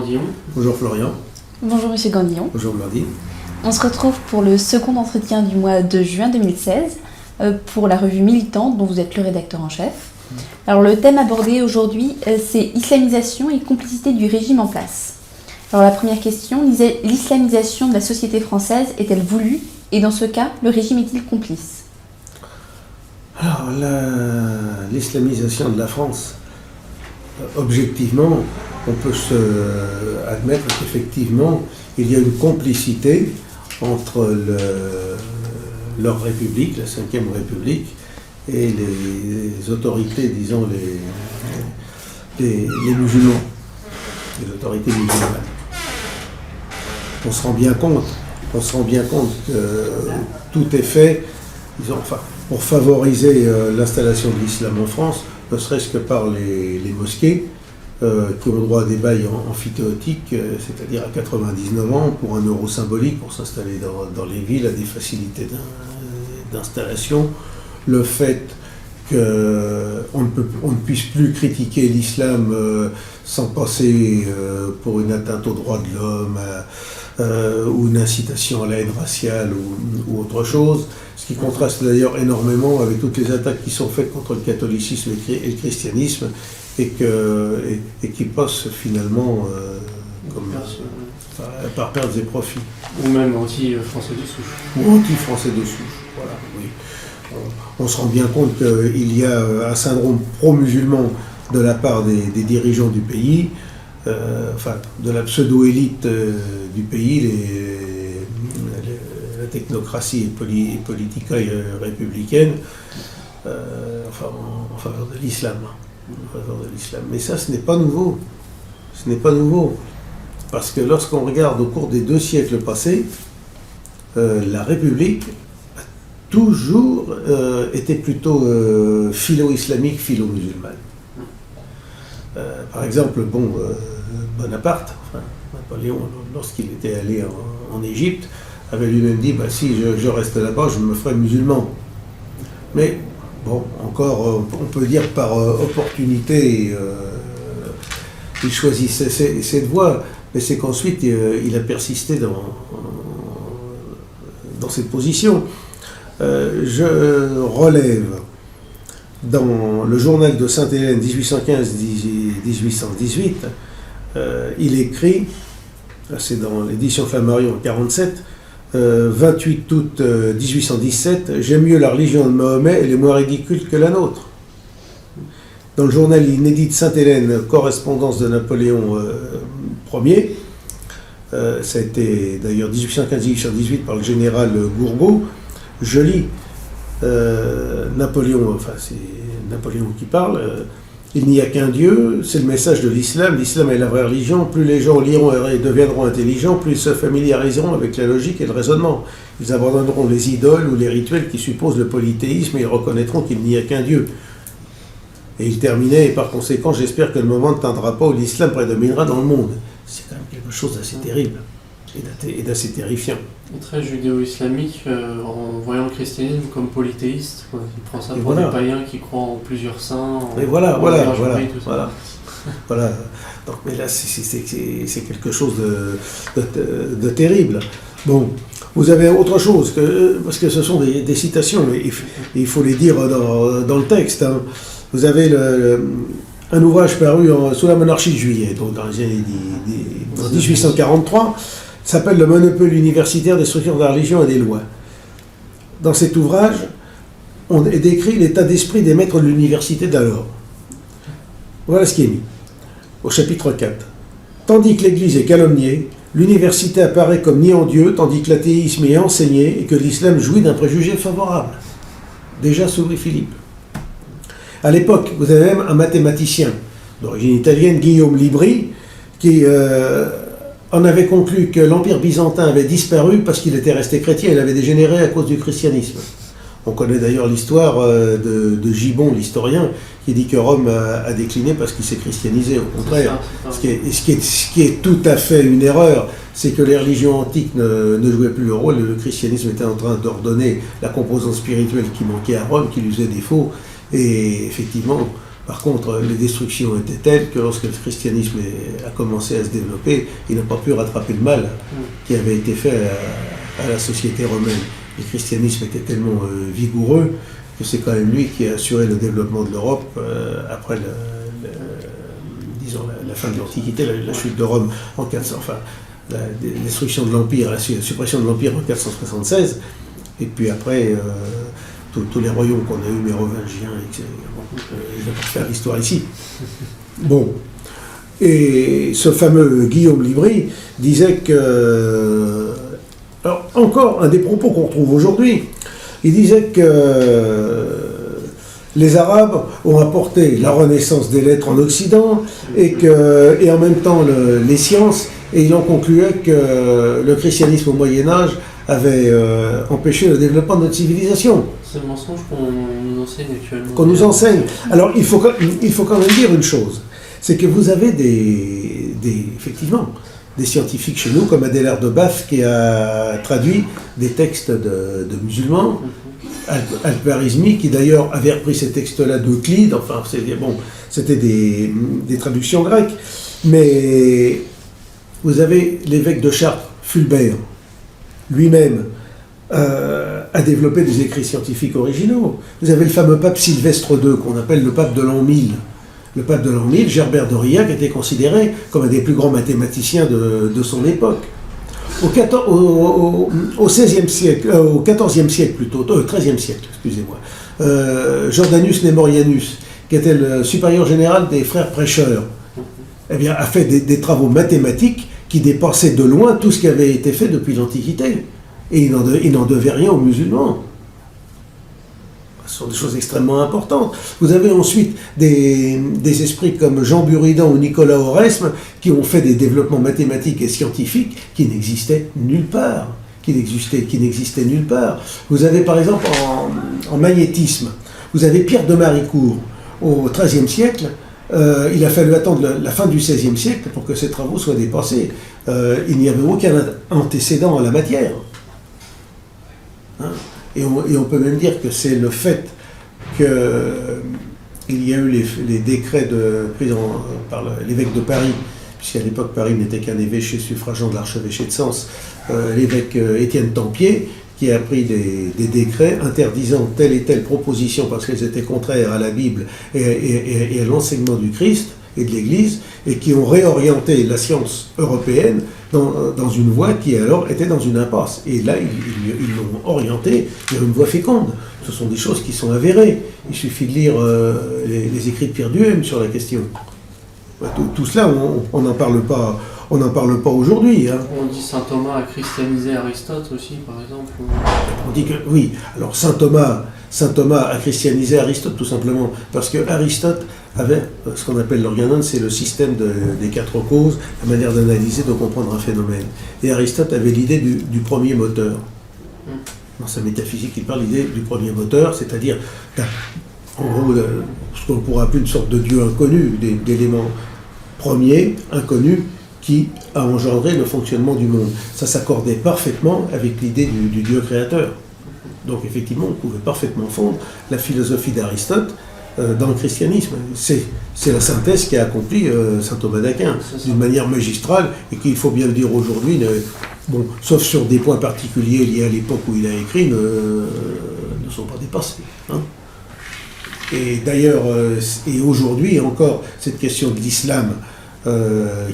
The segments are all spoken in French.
Gandillon. Bonjour Florian. Bonjour Monsieur Gandillon. Bonjour Mardi. On se retrouve pour le second entretien du mois de juin 2016 pour la revue Militante dont vous êtes le rédacteur en chef. Alors le thème abordé aujourd'hui c'est islamisation et complicité du régime en place. Alors la première question, l'islamisation de la société française est-elle voulue et dans ce cas, le régime est-il complice? Alors l'islamisation de la France, objectivement, on peut admettre qu'effectivement, il y a une complicité entre leur République, la Ve République, et les autorités, disons, les musulmans, les autorités musulmanes. On se rend bien compte que tout est fait, disons, enfin, pour favoriser l'installation de l'islam en France, ne serait-ce que par les mosquées, qui ont droit à des bails amphithéotiques, c'est-à-dire à 99 ans, pour un euro symbolique, pour s'installer dans les villes, à des facilités d'installation. Le fait qu'on ne puisse plus critiquer l'islam sans passer pour une atteinte aux droits de l'homme ou une incitation à la haine raciale ou autre chose, ce qui contraste d'ailleurs énormément avec toutes les attaques qui sont faites contre le catholicisme et le christianisme, et qui passent finalement par pertes et profits. Ou même anti-français de souche. Ou anti-français de souche, voilà, oui. On se rend bien compte qu'il y a un syndrome pro-musulman de la part des dirigeants du pays, de la pseudo-élite du pays, la technocratie et politica républicaine, en faveur de l'islam. Mais ça, ce n'est pas nouveau. Ce n'est pas nouveau. Parce que lorsqu'on regarde au cours des 2 siècles passés, la République a toujours été plutôt philo-islamique, philo-musulmane. Par exemple, Bonaparte, Napoléon, lorsqu'il était allé en Égypte, avait lui-même dit si je reste là-bas, je me ferai musulman. Mais bon, encore, on peut dire par opportunité, il choisissait cette voie, mais c'est qu'ensuite il a persisté dans cette position. Je relève dans le journal de Sainte-Hélène 1815-1818, il écrit, c'est dans l'édition Flammarion 47, 28 août 1817, « J'aime mieux la religion de Mahomet, elle est moins ridicule que la nôtre ». Dans le journal inédit de Sainte-Hélène, correspondance de Napoléon Ier, ça a été d'ailleurs 1815-1818 par le général Gourgaud, je lis Napoléon, c'est Napoléon qui parle, il n'y a qu'un Dieu, c'est le message de l'islam, l'islam est la vraie religion, plus les gens liront et deviendront intelligents, plus ils se familiariseront avec la logique et le raisonnement. Ils abandonneront les idoles ou les rituels qui supposent le polythéisme et ils reconnaîtront qu'il n'y a qu'un Dieu. Et il terminait, et par conséquent, j'espère que le moment ne tardera pas où l'islam prédominera dans le monde. C'est quand même quelque chose d'assez terrible et d'assez terrifiant. Et très judéo-islamique, en voyant le christianisme comme polythéiste, quoi. Il prend ça pour des païens qui croient en plusieurs saints, et voilà. tout ça. Voilà. Donc, mais là, c'est quelque chose de terrible. Bon, vous avez autre chose, parce que ce sont des citations, mais il faut les dire dans le texte. Hein. Vous avez un ouvrage paru sous la monarchie de Juillet, donc dans les années 1843, s'appelle « Le monopole universitaire des structures de la religion et des lois ». Dans cet ouvrage, on est décrit l'état d'esprit des maîtres de l'université d'alors. Voilà ce qui est mis, au chapitre 4. « Tandis que l'Église est calomniée, l'université apparaît comme niant Dieu, tandis que l'athéisme est enseigné et que l'islam jouit d'un préjugé favorable. » Déjà sous Louis-Philippe. À l'époque, vous avez même un mathématicien d'origine italienne, Guillaume Libri, qui en avait conclu que l'Empire byzantin avait disparu parce qu'il était resté chrétien, il avait dégénéré à cause du christianisme. On connaît d'ailleurs l'histoire de Gibbon, l'historien, qui dit que Rome a décliné parce qu'il s'est christianisé, au contraire. Ce qui est tout à fait une erreur, c'est que les religions antiques ne jouaient plus le rôle, le christianisme était en train d'ordonner la composante spirituelle qui manquait à Rome, qui lui faisait défaut, et effectivement, Par contre, les destructions étaient telles que lorsque le christianisme a commencé à se développer, il n'a pas pu rattraper le mal qui avait été fait à la société romaine. Le christianisme était tellement vigoureux que c'est quand même lui qui a assuré le développement de l'Europe après la fin de l'Antiquité, la chute de Rome en 400, enfin la destruction de l'Empire, la suppression de l'Empire en 476, et puis après tous les royaumes qu'on a eus, mérovingiens, etc. Je ne vais pas faire l'histoire ici. Bon. Et ce fameux Guillaume Libri disait que... Alors, encore un des propos qu'on retrouve aujourd'hui. Il disait que les Arabes ont apporté la renaissance des lettres en Occident et en même temps les sciences, et il en concluait que le christianisme au Moyen-Âge avait empêché le développement de notre civilisation. C'est le mensonge qu'on nous enseigne actuellement. Qu'on nous enseigne. Alors, il faut quand même dire une chose, c'est que vous avez effectivement, des scientifiques chez nous, comme Adélard de Bath, qui a traduit des textes de musulmans, Al-Khwarizmi, qui d'ailleurs avait repris ces textes-là d'Euclide, enfin, c'était des traductions grecques. Mais vous avez l'évêque de Chartres, Fulbert, lui-même, a développé des écrits scientifiques originaux. Vous avez le fameux pape Sylvestre II, qu'on appelle le pape de l'an 1000. Le pape de l'an 1000, Gerbert d'Aurillac, était considéré comme un des plus grands mathématiciens de son époque. Au XVIe siècle, au XIVe siècle plutôt, au XIIIe siècle, excusez-moi, Jordanus Nemorianus, qui était le supérieur général des frères prêcheurs, eh bien, a fait des travaux mathématiques qui dépassaient de loin tout ce qui avait été fait depuis l'Antiquité. Et il n'en devait rien aux musulmans. Ce sont des choses extrêmement importantes. Vous avez ensuite des esprits comme Jean Buridan ou Nicolas Oresme qui ont fait des développements mathématiques et scientifiques qui n'existaient nulle part. Qui n'existaient nulle part. Vous avez par exemple en magnétisme, vous avez Pierre de Maricourt au XIIIe siècle. Il a fallu attendre la fin du XVIe siècle pour que ces travaux soient dépassés. Il n'y avait aucun antécédent à la matière. Hein? Et on peut même dire que c'est le fait qu'il y a eu les décrets pris par l'évêque de Paris, puisqu'à l'époque Paris n'était qu'un évêché suffragant de l'archevêché de Sens, l'évêque Étienne Tempier, qui a pris des décrets interdisant telle et telle proposition parce qu'elles étaient contraires à la Bible et à l'enseignement du Christ et de l'Église, et qui ont réorienté la science européenne dans une voie qui alors était dans une impasse. Et là, ils l'ont orienté vers une voie féconde. Ce sont des choses qui sont avérées. Il suffit de lire les écrits de Pierre Duhem sur la question. Tout cela, on n'en parle pas. On n'en parle pas aujourd'hui. Hein. On dit saint Thomas a christianisé Aristote aussi, par exemple. On dit que oui. Alors saint Thomas a christianisé Aristote tout simplement parce que Aristote avait ce qu'on appelle l'organon, c'est le système des quatre causes, la manière d'analyser, de comprendre un phénomène. Et Aristote avait l'idée du premier moteur. Dans sa métaphysique, il parle l'idée du premier moteur, c'est-à-dire en gros ce qu'on pourrait appeler une sorte de Dieu inconnu, d'éléments premiers, inconnus, qui a engendré le fonctionnement du monde. Ça s'accordait parfaitement avec l'idée du Dieu créateur. Donc effectivement, on pouvait parfaitement fondre la philosophie d'Aristote dans le christianisme. C'est la synthèse qu'a accompli saint Thomas d'Aquin, d'une manière magistrale, et qu'il faut bien le dire aujourd'hui, sauf sur des points particuliers liés à l'époque où il a écrit, ne sont pas dépassés. Hein. Et d'ailleurs, et aujourd'hui encore, cette question de l'islam,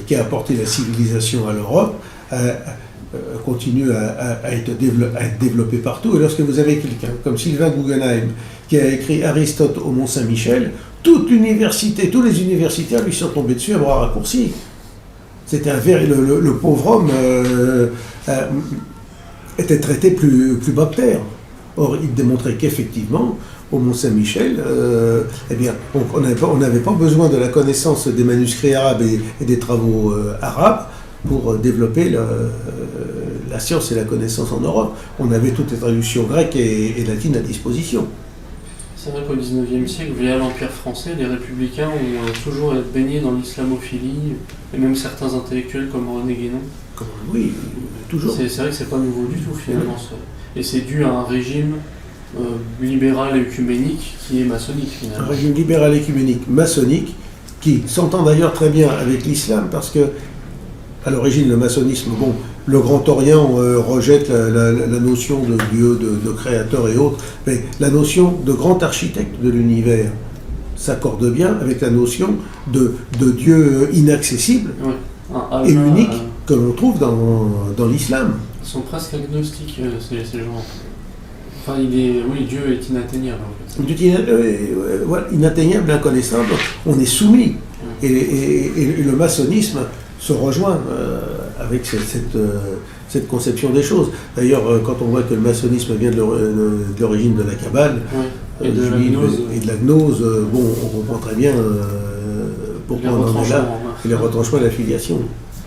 qui a apporté la civilisation à l'Europe, continue à être développé partout. Et lorsque vous avez quelqu'un comme Sylvain Guggenheim, qui a écrit Aristote au Mont-Saint-Michel, tous les universitaires lui sont tombés dessus à bras raccourcis. C'était le pauvre homme était traité plus bas que terre. Or, il démontrait qu'effectivement, au Mont-Saint-Michel, on n'avait pas besoin de la connaissance des manuscrits arabes et des travaux arabes pour développer la science et la connaissance en Europe. On avait toutes les traductions grecques et latines à disposition. C'est vrai qu'au XIXe siècle, via l'Empire français, les républicains ont toujours été baignés dans l'islamophilie, et même certains intellectuels comme René Guénon. Oui, toujours. C'est vrai que c'est pas nouveau du tout finalement. Et c'est dû à un régime libéral et œcuménique qui est maçonnique Un finalement. régime libéral écuménique maçonnique qui s'entend d'ailleurs très bien avec l'islam parce que, à l'origine, le maçonnisme, bon, le Grand Orient rejette la notion de Dieu, de créateur et autres, mais la notion de grand architecte de l'univers s'accorde bien avec la notion de Dieu inaccessible Ouais. et unique que l'on trouve dans l'islam. Ils sont presque agnostiques, ces gens. Enfin, oui, Dieu est inatteignable en fait. Voilà, inatteignable, inconnaissable, on est soumis. Et le maçonnisme se rejoint avec cette conception des choses. D'ailleurs, quand on voit que le maçonnisme vient de l'origine de la Kabbale, Ouais. Et de la gnose. et de la gnose, bon, on comprend très bien pourquoi on en est là, et les retranchements de la filiation.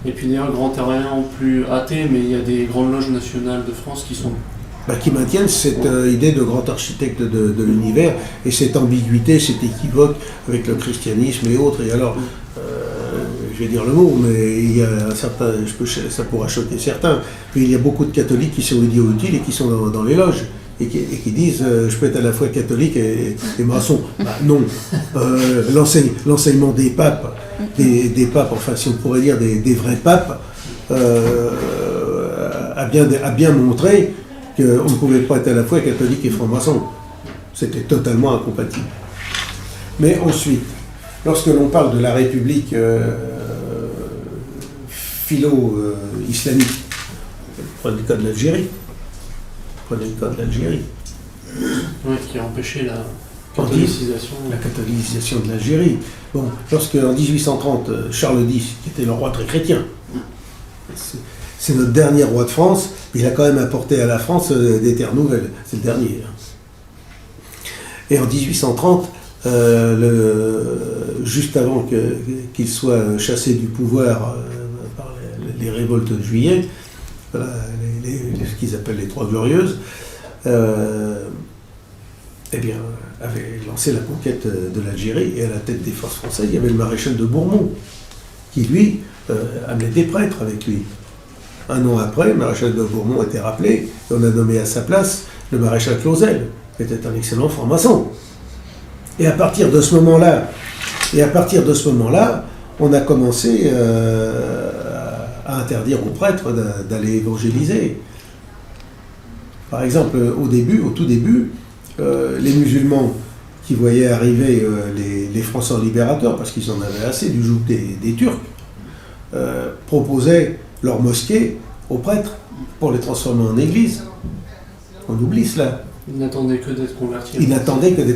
Et puis d'ailleurs, Grand Orient plus athée, mais il y a des grandes loges nationales de France qui sont... Qui maintiennent cette idée de grand architecte de l'univers et cette ambiguïté, cet équivoque avec le christianisme et autres. Et alors, je vais dire le mot, mais il y a un certain, ça pourra choquer certains, mais il y a beaucoup de catholiques qui sont idiots utiles et qui sont dans les loges et qui disent je peux être à la fois catholique et maçon. Non, l'enseignement des papes, des papes, enfin si on pourrait dire des vrais papes, a bien montré qu'on ne pouvait pas être à la fois catholique et franc-maçon. C'était totalement incompatible. Mais ensuite, lorsque l'on parle de la République philo-islamique, prenez le cas de l'Algérie. Ouais, qui a empêché la catholicisation. La catholicisation de l'Algérie. Bon, lorsque en 1830, Charles X, qui était le roi très chrétien, c'est notre dernier roi de France, il a quand même apporté à la France des terres nouvelles. C'est le dernier. Et en 1830, juste avant qu'il soit chassé du pouvoir par les révoltes de juillet, voilà, ce qu'ils appellent les Trois Glorieuses, avait lancé la conquête de l'Algérie, et à la tête des forces françaises, il y avait le maréchal de Bourmont, qui lui amenait des prêtres avec lui. Un an après, le maréchal de Bourmont était rappelé, et on a nommé à sa place le maréchal Clausel, qui était un excellent franc-maçon. Et à partir de ce moment-là, on a commencé à interdire aux prêtres d'aller évangéliser. Par exemple, au tout début, les musulmans qui voyaient arriver les Français libérateurs, parce qu'ils en avaient assez du joug des Turcs, proposaient leur mosquée aux prêtres pour les transformer en église. On oublie cela. Ils n'attendaient que d'être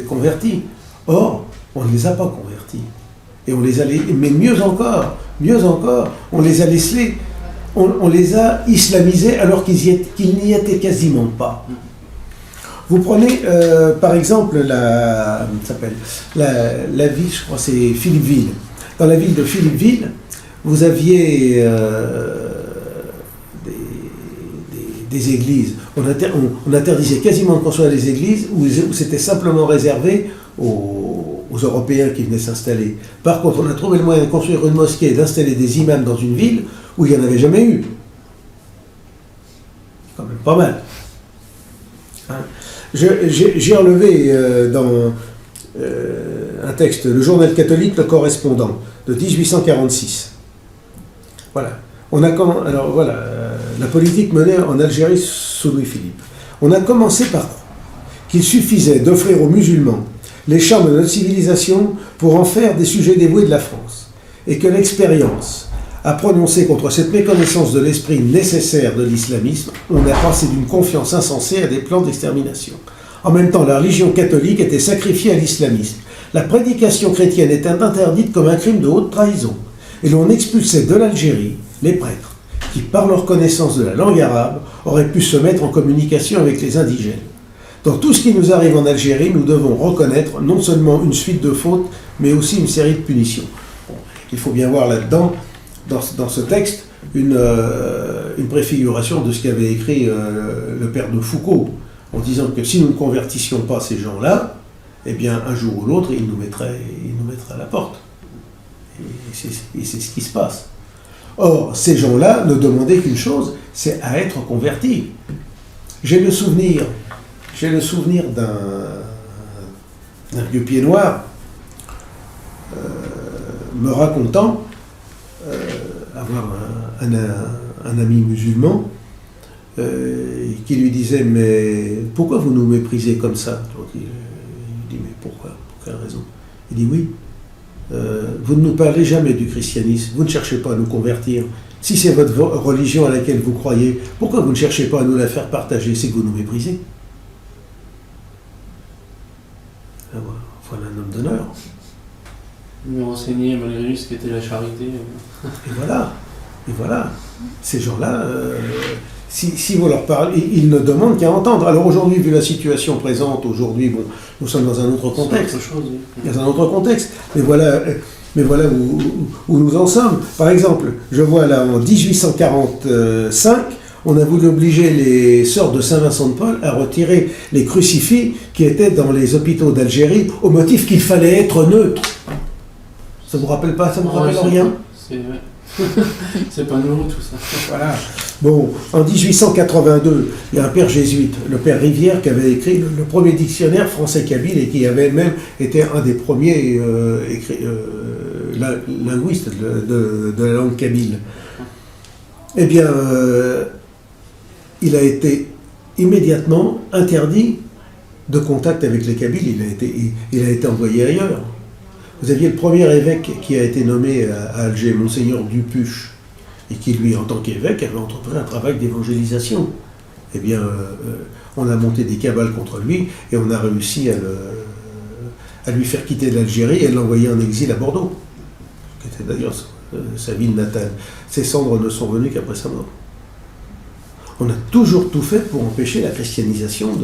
convertis. Or, on ne les a pas convertis. Et on les a, mais mieux encore, on les a laissés, on les a islamisés alors qu'ils n'y étaient quasiment pas. Vous prenez par exemple la ville, je crois c'est Philippeville. Dans la ville de Philippeville, vous aviez des églises. On interdisait quasiment de construire des églises où c'était simplement réservé aux Européens qui venaient s'installer. Par contre, on a trouvé le moyen de construire une mosquée et d'installer des imams dans une ville où il n'y en avait jamais eu. C'est quand même pas mal. Hein? J'ai relevé dans un texte, le journal catholique, le correspondant, de 1846. Voilà. La politique menée en Algérie sous Louis-Philippe. On a commencé par qu'il suffisait d'offrir aux musulmans les charmes de notre civilisation pour en faire des sujets dévoués de la France, et que l'expérience a prononcé contre cette méconnaissance de l'esprit nécessaire de l'islamisme, on a passé d'une confiance insensée à des plans d'extermination. En même temps, la religion catholique était sacrifiée à l'islamisme. La prédication chrétienne était interdite comme un crime de haute trahison, et l'on expulsait de l'Algérie les prêtres qui, par leur connaissance de la langue arabe, auraient pu se mettre en communication avec les indigènes. Dans tout ce qui nous arrive en Algérie, nous devons reconnaître non seulement une suite de fautes, mais aussi une série de punitions. Bon, il faut bien voir là-dedans, dans ce texte, une préfiguration de ce qu'avait écrit le père de Foucault, en disant que si nous ne convertissions pas ces gens-là, eh bien, un jour ou l'autre, ils nous mettraient à la porte. Et c'est ce qui se passe. Or, ces gens-là ne demandaient qu'une chose, c'est à être convertis. J'ai le souvenir, j'ai le souvenir d'un vieux pied noir me racontant avoir un ami musulman qui lui disait « Mais pourquoi vous nous méprisez comme ça ?» Il dit « Mais pourquoi? Pour quelle raison ?» Il dit « Oui, vous ne nous parlez jamais du christianisme, vous ne cherchez pas à nous convertir. Si c'est votre religion à laquelle vous croyez, pourquoi vous ne cherchez pas à nous la faire partager? C'est que vous nous méprisez. » Voilà un homme d'honneur. Il lui enseignait malgré lui ce qu'était la charité. Et voilà. Ces gens-là, si vous leur parlez, ils ne demandent qu'à entendre. Alors aujourd'hui, vu la situation présente, aujourd'hui, bon, nous sommes dans un autre contexte. Autre chose, oui. Dans un autre contexte. Mais voilà où nous en sommes. Par exemple, je vois là en 1845, on a voulu obliger les sœurs de Saint-Vincent-de-Paul à retirer les crucifix qui étaient dans les hôpitaux d'Algérie au motif qu'il fallait être neutre. Ça vous rappelle pas, ça vous rappelle rien? C'est pas nouveau tout ça. Voilà. Bon, en 1882, il y a un père jésuite, le père Rivière, qui avait écrit le premier dictionnaire français-kabyle et qui avait même été un des premiers linguistes de la langue kabyle. Eh bien, il a été immédiatement interdit de contact avec les Kabyles. Il a été envoyé ailleurs. Vous aviez le premier évêque qui a été nommé à Alger, Monseigneur Dupuche, et qui, lui, en tant qu'évêque, avait entrepris un travail d'évangélisation. Eh bien, on a monté des cabales contre lui, et on a réussi à lui faire quitter l'Algérie et l'envoyer en exil à Bordeaux, qui était d'ailleurs sa ville natale. Ses cendres ne sont venues qu'après sa mort. On a toujours tout fait pour empêcher la christianisation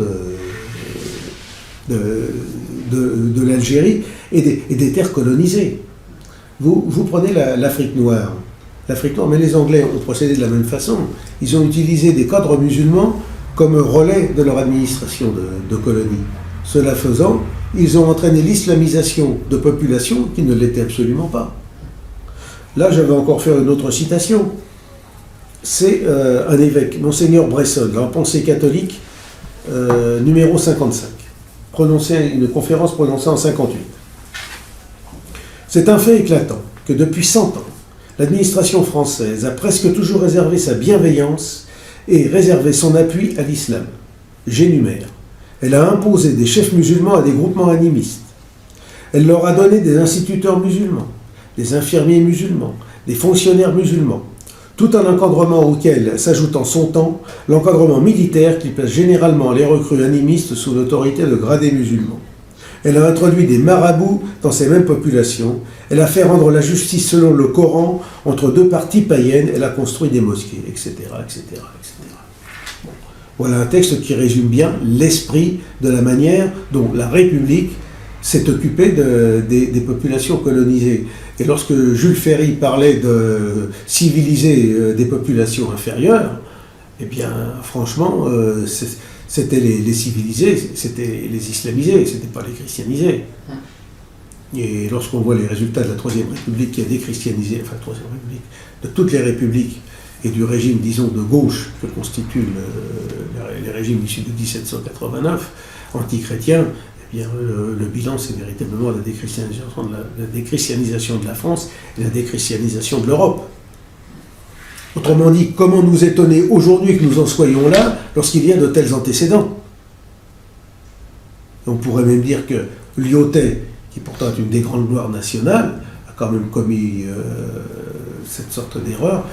de l'Algérie et des terres colonisées. Vous prenez l'Afrique noire. L'Afrique noire, mais les Anglais ont procédé de la même façon. Ils ont utilisé des cadres musulmans comme relais de leur administration de colonie. Cela faisant, ils ont entraîné l'islamisation de populations qui ne l'étaient absolument pas. Là, je vais encore faire une autre citation. C'est un évêque, Monseigneur Bresson, dans la Pensée catholique, numéro 55. Une conférence prononcée en 58. C'est un fait éclatant que depuis 100 ans, l'administration française a presque toujours réservé sa bienveillance et réservé son appui à l'islam. J'énumère. Elle a imposé des chefs musulmans à des groupements animistes. Elle leur a donné des instituteurs musulmans, des infirmiers musulmans, des fonctionnaires musulmans, tout un encadrement auquel s'ajoute en son temps l'encadrement militaire qui place généralement les recrues animistes sous l'autorité de gradés musulmans. Elle a introduit des marabouts dans ces mêmes populations. Elle a fait rendre la justice selon le Coran entre deux parties païennes. Elle a construit des mosquées, etc., etc., etc. Bon. Voilà un texte qui résume bien l'esprit de la manière dont la République s'est occupée des populations colonisées. Et lorsque Jules Ferry parlait de civiliser des populations inférieures, eh bien, franchement, c'était les civilisés, c'était les islamisés, c'était pas les christianisés. Et lorsqu'on voit les résultats de la Troisième République qui a déchristianisé, enfin, Troisième République, de toutes les républiques et du régime, disons, de gauche que constituent les régimes issus de 1789, antichrétiens, eh bien, le bilan, c'est véritablement la déchristianisation de la France et la déchristianisation de l'Europe. Autrement dit, comment nous étonner aujourd'hui que nous en soyons là lorsqu'il y a de tels antécédents? On pourrait même dire que Lyautey, qui pourtant est une des grandes gloires nationales, a quand même commis cette sorte d'erreur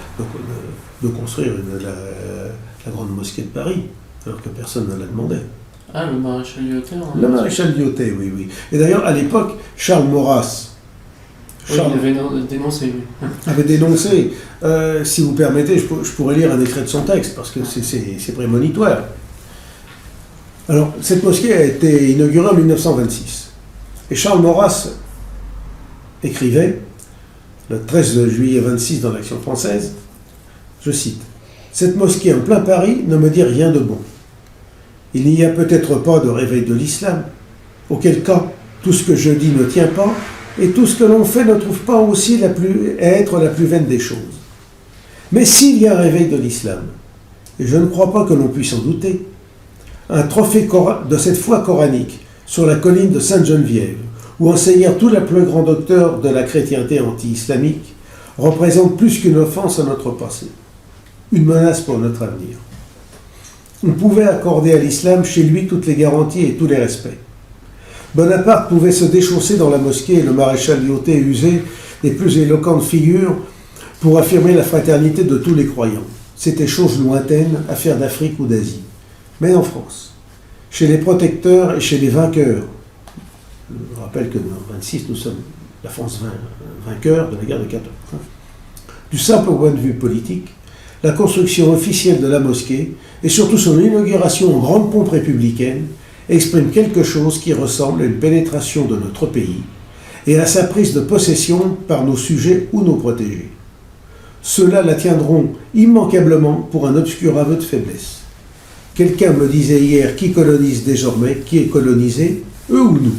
de construire la grande mosquée de Paris, alors que personne ne l'a demandé. Ah, le maréchal Lyautey. Le maréchal Lyautey, oui, oui. Et d'ailleurs, à l'époque, Charles Maurras il avait dénoncé, oui. avait dénoncé. Si vous permettez, je pourrais lire un extrait de son texte, parce que c'est prémonitoire. Alors, cette mosquée a été inaugurée en 1926. Et Charles Maurras écrivait, le 13 juillet 26 dans l'Action française, je cite, « Cette mosquée en plein Paris ne me dit rien de bon. Il n'y a peut-être pas de réveil de l'islam, auquel cas tout ce que je dis ne tient pas, et tout ce que l'on fait ne trouve pas aussi être la plus vaine des choses. Mais s'il y a un réveil de l'islam, et je ne crois pas que l'on puisse en douter, un trophée de cette foi coranique sur la colline de Sainte-Geneviève, où enseignèrent tous les plus grands docteurs de la chrétienté anti-islamique, représente plus qu'une offense à notre passé, une menace pour notre avenir. On pouvait accorder à l'islam chez lui toutes les garanties et tous les respects. Bonaparte pouvait se déchausser dans la mosquée et le maréchal Lyautey user des plus éloquentes figures pour affirmer la fraternité de tous les croyants. C'était chose lointaine, affaire d'Afrique ou d'Asie. Mais en France, chez les protecteurs et chez les vainqueurs, je rappelle que en 1926, nous sommes la France vainqueur de la guerre de 14. Du simple point de vue politique, la construction officielle de la mosquée et surtout son inauguration en grande pompe républicaine exprime quelque chose qui ressemble à une pénétration de notre pays et à sa prise de possession par nos sujets ou nos protégés. Ceux-là la tiendront immanquablement pour un obscur aveu de faiblesse. Quelqu'un me disait hier qui colonise désormais, qui est colonisé, eux ou nous.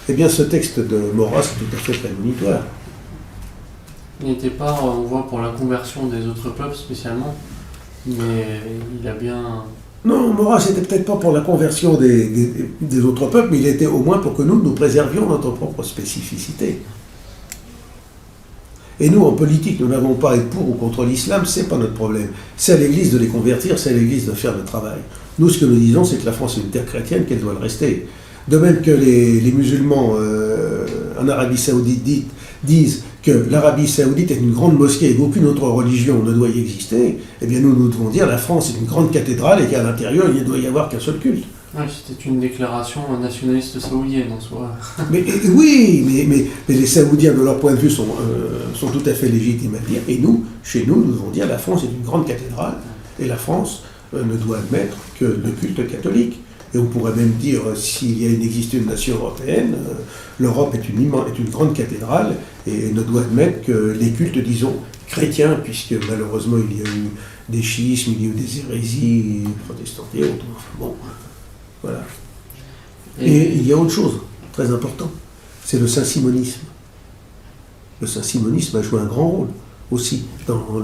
Eh bien, ce texte de Maurras est tout à fait prémonitoire. Il n'était pas, on voit, pour la conversion des autres peuples spécialement, mais il a bien... Non, Maurras n'était peut-être pas pour la conversion des autres peuples, mais il était au moins pour que nous préservions notre propre spécificité. Et nous, en politique, nous n'avons pas à être pour ou contre l'islam, c'est pas notre problème. C'est à l'Église de les convertir, c'est à l'Église de faire le travail. Nous, ce que nous disons, c'est que la France est une terre chrétienne, qu'elle doit le rester. De même que les musulmans en Arabie Saoudite disent que l'Arabie Saoudite est une grande mosquée et qu'aucune autre religion ne doit y exister, eh bien nous devons dire que la France est une grande cathédrale et qu'à l'intérieur, il ne doit y avoir qu'un seul culte. Ouais, c'était une déclaration nationaliste saoudienne en soi. Oui, mais les Saoudiens, de leur point de vue, sont tout à fait légitimes à dire. Et nous, chez nous, nous devons dire que la France est une grande cathédrale et la France ne doit admettre que le culte catholique. Et on pourrait même dire, s'il existe une nation européenne, l'Europe est une grande cathédrale et ne doit admettre que les cultes, disons, chrétiens, puisque malheureusement il y a eu des schismes, il y a eu des hérésies protestantes et autres. Enfin, bon, voilà. Et il y a autre chose, très important, c'est le saint-simonisme. Le saint-simonisme a joué un grand rôle aussi dans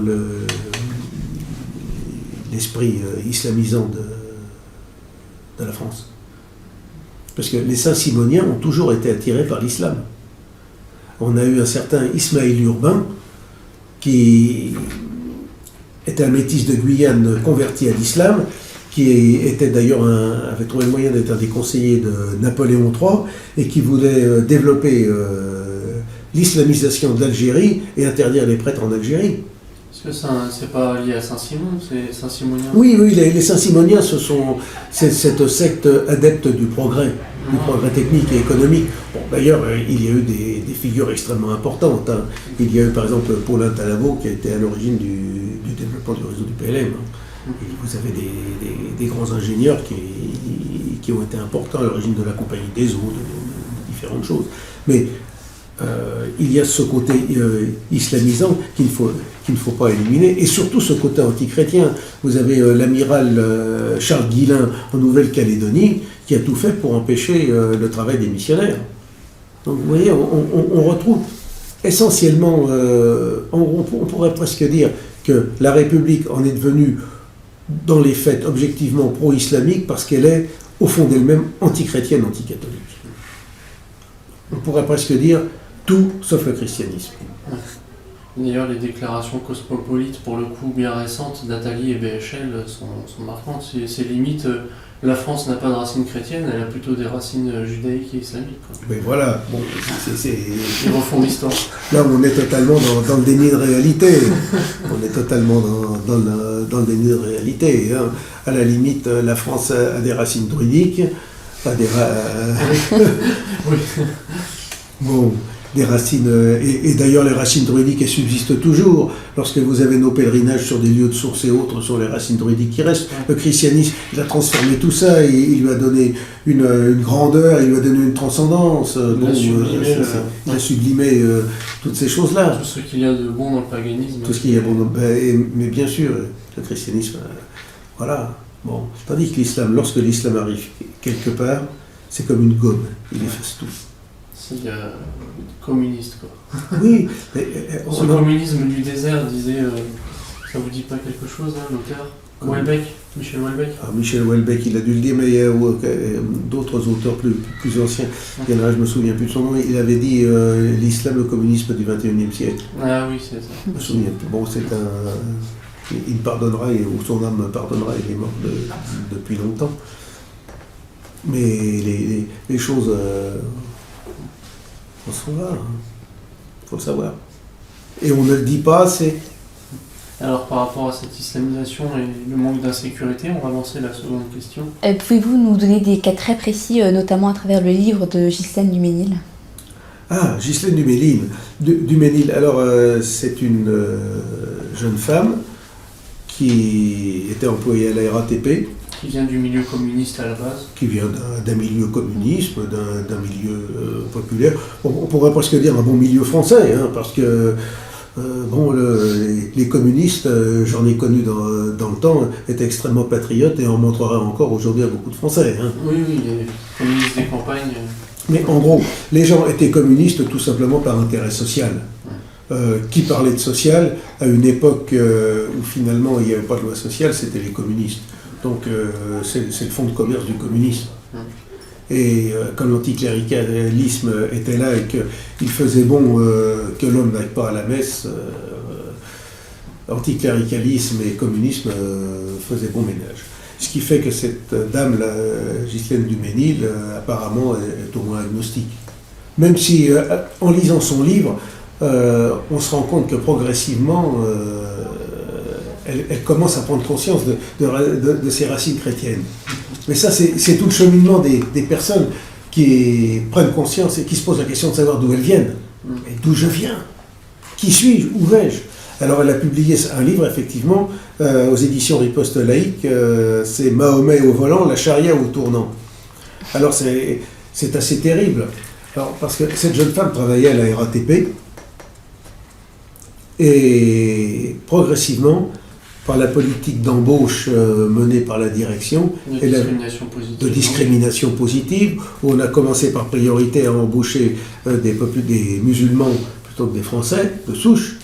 l'esprit islamisant de la France. Parce que les Saint-Simoniens ont toujours été attirés par l'islam. On a eu un certain Ismaël Urbain, qui était un métis de Guyane converti à l'islam, qui était d'ailleurs avait trouvé le moyen d'être un des conseillers de Napoléon III, et qui voulait développer l'islamisation de l'Algérie et interdire les prêtres en Algérie. Est-ce que c'est pas lié à Saint-Simon, c'est Saint-Simonien? Oui, les Saint-Simoniens, c'est cette secte adepte du progrès technique et économique. Bon, d'ailleurs, il y a eu des figures extrêmement importantes. Hein. Il y a eu par exemple Paulin Talabot qui a été à l'origine du développement du réseau du PLM. Hein. Et vous avez des grands ingénieurs qui ont été importants à l'origine de la Compagnie des Eaux, de différentes choses. Mais il y a ce côté islamisant qu'il ne faut pas éliminer, et surtout ce côté antichrétien. Vous avez l'amiral Charles Guillain en Nouvelle-Calédonie qui a tout fait pour empêcher le travail des missionnaires. Donc vous voyez, on retrouve essentiellement, on pourrait presque dire que la République en est devenue, dans les faits, objectivement pro-islamique parce qu'elle est, au fond d'elle-même, antichrétienne, anticatholique. On pourrait presque dire tout sauf le christianisme. Ouais. D'ailleurs, les déclarations cosmopolites, pour le coup bien récentes, d'Attali et BHL sont marquantes. C'est limite, la France n'a pas de racines chrétiennes, elle a plutôt des racines judaïques et islamiques. Quoi. Mais voilà, bon, Ils refont l'histoire. Là, on est totalement dans le déni de réalité. On est totalement dans le déni de réalité. Hein. À la limite, la France a des racines druidiques, Oui. Bon, des racines, et d'ailleurs les racines druidiques elles subsistent toujours. Lorsque vous avez nos pèlerinages sur des lieux de source et autres, sur les racines druidiques qui restent, le christianisme, il a transformé tout ça, et il lui a donné une grandeur, il lui a donné une transcendance, il a sublimé toutes ces choses-là. Tout ce qu'il y a de bon dans le paganisme. Tout ce qu'il y a de bon mais bien sûr, le christianisme, voilà. Bon, tandis que l'islam, lorsque l'islam arrive quelque part, c'est comme une gomme, il efface tout. C'est communiste, quoi. Oui. Ce communisme du désert disait, ça vous dit pas quelque chose, hein, l'auteur Houellebecq? Michel Houellebecq. Michel Houellebecq, il a dû le dire, mais il y a d'autres auteurs plus anciens. Il y en a un, je me souviens plus de son nom, il avait dit l'islam, le communisme du XXIe siècle. Ah oui, c'est ça. Je me souviens plus. Bon, c'est un... Il me pardonnera, ou son âme me pardonnera, il est mort depuis longtemps. Mais les choses sont là, il faut le savoir. Et on ne le dit pas assez. Alors par rapport à cette islamisation et le manque d'insécurité, on va lancer la seconde question. Pouvez-vous nous donner des cas très précis, notamment à travers le livre de Ghislaine Duménil? Ah, Ghislaine Duménil. Alors, c'est une jeune femme qui était employée à la RATP. Qui vient du milieu communiste à la base. Qui vient d'un milieu communisme, d'un milieu populaire. On pourrait presque dire un bon milieu français, hein, parce que les communistes, j'en ai connu dans le temps, étaient extrêmement patriotes et en montreraient encore aujourd'hui à beaucoup de Français. Hein. Oui, les communistes des campagnes. Mais en gros, les gens étaient communistes tout simplement par intérêt social. Qui parlait de social à une époque où finalement il n'y avait pas de loi sociale, c'était les communistes. Donc c'est le fonds de commerce du communisme. Et quand l'anticléricalisme était là et qu'il faisait bon que l'homme n'aille pas à la messe, anticléricalisme et communisme faisaient bon ménage. Ce qui fait que cette dame-là, Ghislaine Duménil, apparemment est au moins agnostique. Même si, en lisant son livre, on se rend compte que progressivement, elle commence à prendre conscience de ses racines chrétiennes. Mais ça, c'est tout le cheminement des personnes qui prennent conscience et qui se posent la question de savoir d'où elles viennent. Et d'où je viens? Qui suis-je? Où vais-je? Alors elle a publié un livre, effectivement, aux éditions Riposte Laïque, c'est Mahomet au volant, la charia au tournant. Alors c'est assez terrible, alors, parce que cette jeune femme travaillait à la RATP, et progressivement, par la politique d'embauche menée par la direction, de discrimination positive, où on a commencé par priorité à embaucher des musulmans plutôt que des Français, de souche,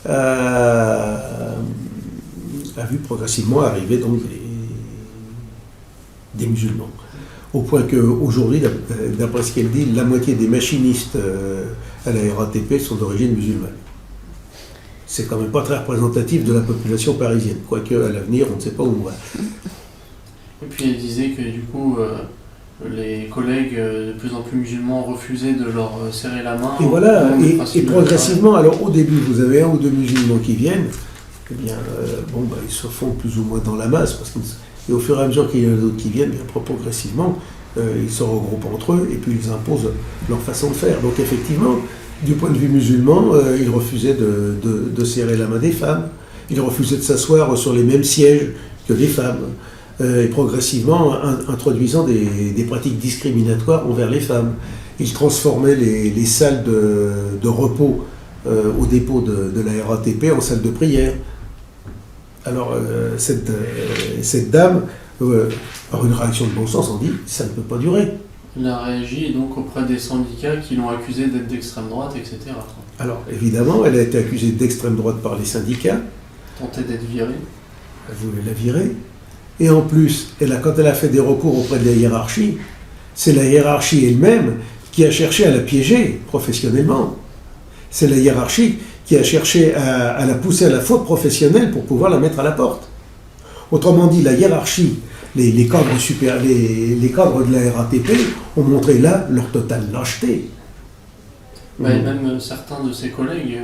a vu progressivement arriver donc des musulmans. Au point qu'aujourd'hui, d'après ce qu'elle dit, la moitié des machinistes à la RATP sont d'origine musulmane. C'est quand même pas très représentatif de la population parisienne, quoique à l'avenir, on ne sait pas où on va. Et puis elle disait que du coup, les collègues de plus en plus musulmans refusaient de leur serrer la main. Et voilà, et progressivement, alors au début, vous avez un ou deux musulmans qui viennent, eh bien, ils se font plus ou moins dans la masse, et au fur et à mesure qu'il y en a d'autres qui viennent, bien, progressivement, ils se regroupent entre eux, et puis ils imposent leur façon de faire. Donc effectivement, du point de vue musulman, ils refusaient de serrer la main des femmes, ils refusaient de s'asseoir sur les mêmes sièges que les femmes, et progressivement introduisant des pratiques discriminatoires envers les femmes. Ils transformaient les salles de repos au dépôt de la RATP en salles de prière. Alors cette dame, par une réaction de bon sens, on dit « ça ne peut pas durer ». Il a réagi donc auprès des syndicats qui l'ont accusé d'être d'extrême droite, etc. Alors évidemment, elle a été accusée d'extrême droite par les syndicats. Tentée d'être virée. Elle voulait la virer. Et en plus, quand elle a fait des recours auprès de la hiérarchie, c'est la hiérarchie elle-même qui a cherché à la piéger professionnellement. C'est la hiérarchie qui a cherché à la pousser à la faute professionnelle pour pouvoir la mettre à la porte. Autrement dit, la hiérarchie, les cadres de la RATP ont montré là leur totale lâcheté. Même certains de ses collègues,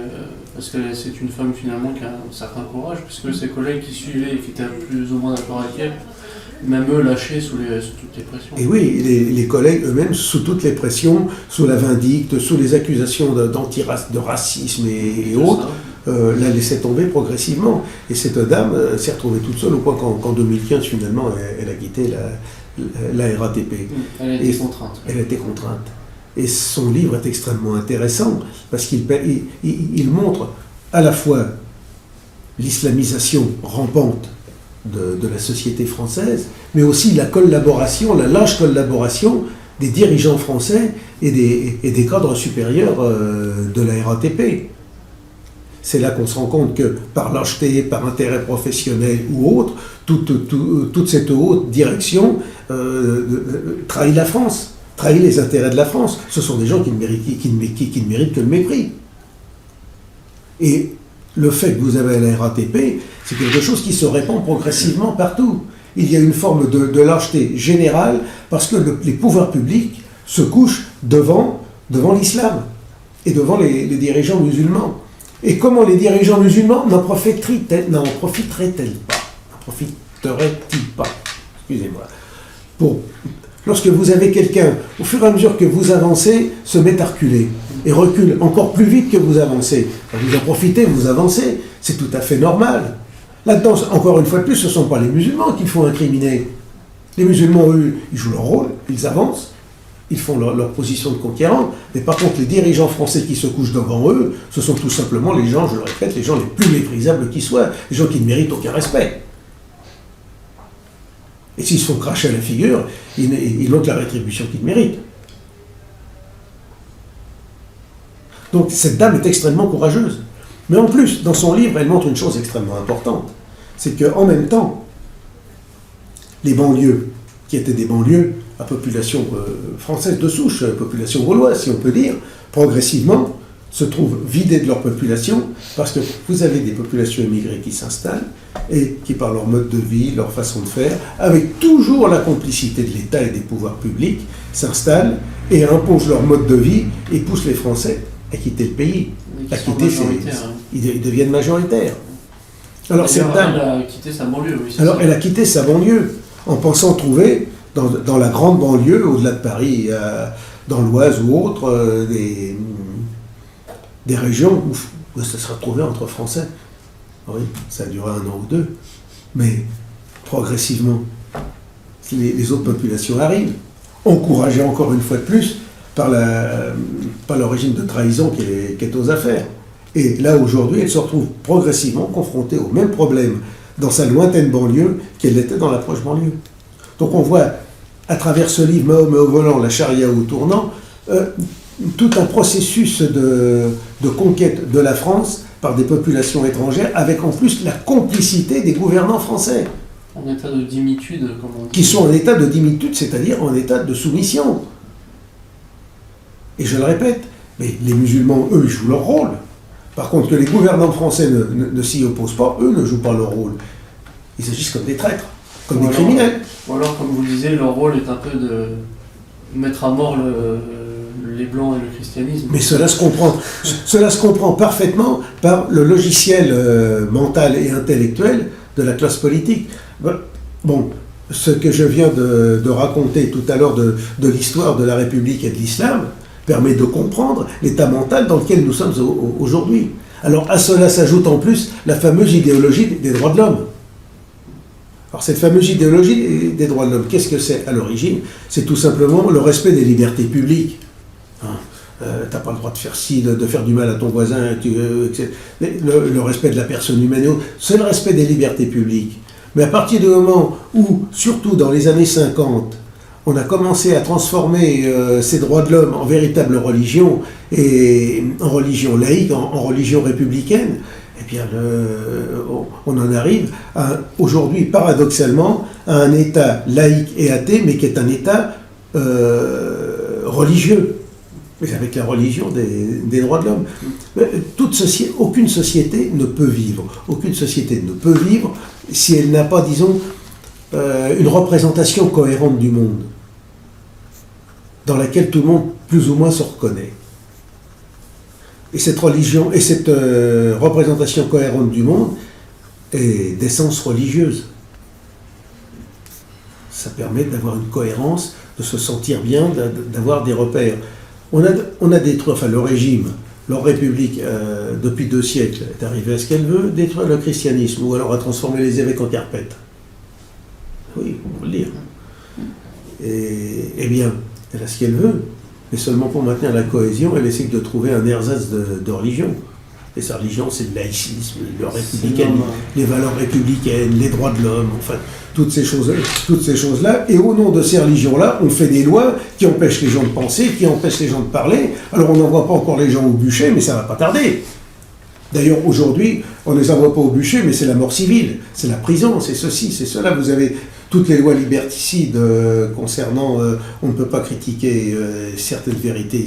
parce que c'est une femme finalement qui a un certain courage, puisque ses collègues qui suivaient et qui étaient plus ou moins d'accord avec elle, même eux lâchaient sous toutes les pressions. Et oui, les collègues eux-mêmes sous toutes les pressions, sous la vindicte, sous les accusations de racisme et autres, la laissaient tomber progressivement. Et cette dame s'est retrouvée toute seule au point qu'en 2015, finalement, elle a quitté la RATP. Elle a été contrainte. Elle a été contrainte. Et son livre est extrêmement intéressant parce qu'il montre à la fois l'islamisation rampante de la société française, mais aussi la lâche collaboration des dirigeants français et des cadres supérieurs de la RATP. c'est là qu'on se rend compte que par lâcheté, par intérêt professionnel ou autre, toute cette haute direction trahit la France, trahit les intérêts de la France. Ce sont des gens qui ne méritent que le mépris. Et le fait que vous avez la RATP, c'est quelque chose qui se répand progressivement partout. Il y a une forme de lâcheté générale parce que les pouvoirs publics se couchent devant l'islam et devant les dirigeants musulmans. Et comment les dirigeants musulmans n'en profiteraient-ils pas? Excusez-moi. Lorsque vous avez quelqu'un, au fur et à mesure que vous avancez, se met à reculer et recule encore plus vite que vous avancez. Vous en profitez, vous avancez, c'est tout à fait normal. Là-dedans, encore une fois de plus, ce ne sont pas les musulmans qu'il faut incriminer. Les musulmans, eux, ils jouent leur rôle, ils avancent, ils font leur position de conquérant, mais par contre, les dirigeants français qui se couchent devant eux, ce sont tout simplement les gens, je le répète, les gens les plus méprisables qui soient, les gens qui ne méritent aucun respect. Et s'ils se font cracher à la figure, ils n'ont que la rétribution qu'ils méritent. Donc cette dame est extrêmement courageuse. Mais en plus, dans son livre, elle montre une chose extrêmement importante. C'est qu'en même temps, les banlieues, qui étaient des banlieues à population française de souche, population gauloise, si on peut dire, progressivement, se trouvent vidées de leur population, parce que vous avez des populations immigrées qui s'installent, et qui, par leur mode de vie, leur façon de faire, avec toujours la complicité de l'État et des pouvoirs publics, s'installent et imposent leur mode de vie et poussent les Français à quitter le pays. Ils deviennent majoritaires. Alors cette dame, elle a quitté sa banlieue, oui. Elle a quitté sa banlieue en pensant trouver dans la grande banlieue, au-delà de Paris, dans l'Oise ou autre, des régions où ça sera trouvé entre Français. Oui, ça a duré 1 an ou 2, mais progressivement, les autres populations arrivent, encouragées encore une fois de plus par le régime de trahison qui est aux affaires. Et là, aujourd'hui, elle se retrouve progressivement confrontée au même problème dans sa lointaine banlieue qu'elle l'était dans la proche banlieue. Donc on voit, à travers ce livre, Mahomet au volant, la charia au tournant, tout un processus de conquête de la France par des populations étrangères, avec en plus la complicité des gouvernants français. En état de dimitude, comme on dit. Qui sont en état de dimitude, c'est-à-dire en état de soumission. Et je le répète, mais les musulmans, eux, ils jouent leur rôle. Par contre, que les gouvernants français ne s'y opposent pas, eux ne jouent pas leur rôle. Ils agissent comme des traîtres, comme des criminels. Ou alors, comme vous le disiez, leur rôle est un peu de mettre à mort les Blancs et le christianisme. Mais cela se comprend parfaitement par le logiciel mental et intellectuel de la classe politique. Bon, ce que je viens de raconter tout à l'heure de l'histoire de la République et de l'islam permet de comprendre l'état mental dans lequel nous sommes aujourd'hui. Alors à cela s'ajoute en plus la fameuse idéologie des droits de l'homme. Alors cette fameuse idéologie des droits de l'homme, qu'est-ce que c'est à l'origine? C'est tout simplement le respect des libertés publiques. T'as pas le droit de faire ci, de faire du mal à ton voisin, etc. Le respect de la personne humaine, c'est le respect des libertés publiques. Mais à partir du moment où, surtout dans les années 50, on a commencé à transformer ces droits de l'homme en véritable religion, et en religion laïque, en religion républicaine, eh bien, on en arrive aujourd'hui, paradoxalement, à un État laïque et athée, mais qui est un État religieux, mais avec la religion des droits de l'homme. Aucune société ne peut vivre. Aucune société ne peut vivre si elle n'a pas, disons, une représentation cohérente du monde, dans laquelle tout le monde, plus ou moins, se reconnaît. Et cette religion, et cette représentation cohérente du monde est d'essence religieuse. Ça permet d'avoir une cohérence, de se sentir bien, d'avoir des repères. On a détruit, enfin le régime, leur république, depuis 2 siècles, est arrivée à ce qu'elle veut, détruire le christianisme, ou alors à transformer les évêques en carpettes. Oui, on peut le dire. Et bien, elle a ce qu'elle veut, mais seulement pour maintenir la cohésion, elle essaie de trouver un ersatz de religion. Et sa religion, c'est le laïcisme, les valeurs républicaines, les droits de l'homme, enfin, toutes ces choses-là. Et au nom de ces religions-là, on fait des lois qui empêchent les gens de penser, qui empêchent les gens de parler. Alors on n'envoie pas encore les gens au bûcher, mais ça va pas tarder. D'ailleurs, aujourd'hui, on ne les envoie pas au bûcher, mais c'est la mort civile, c'est la prison, c'est ceci, c'est cela. Vous avez toutes les lois liberticides concernant, on ne peut pas critiquer certaines vérités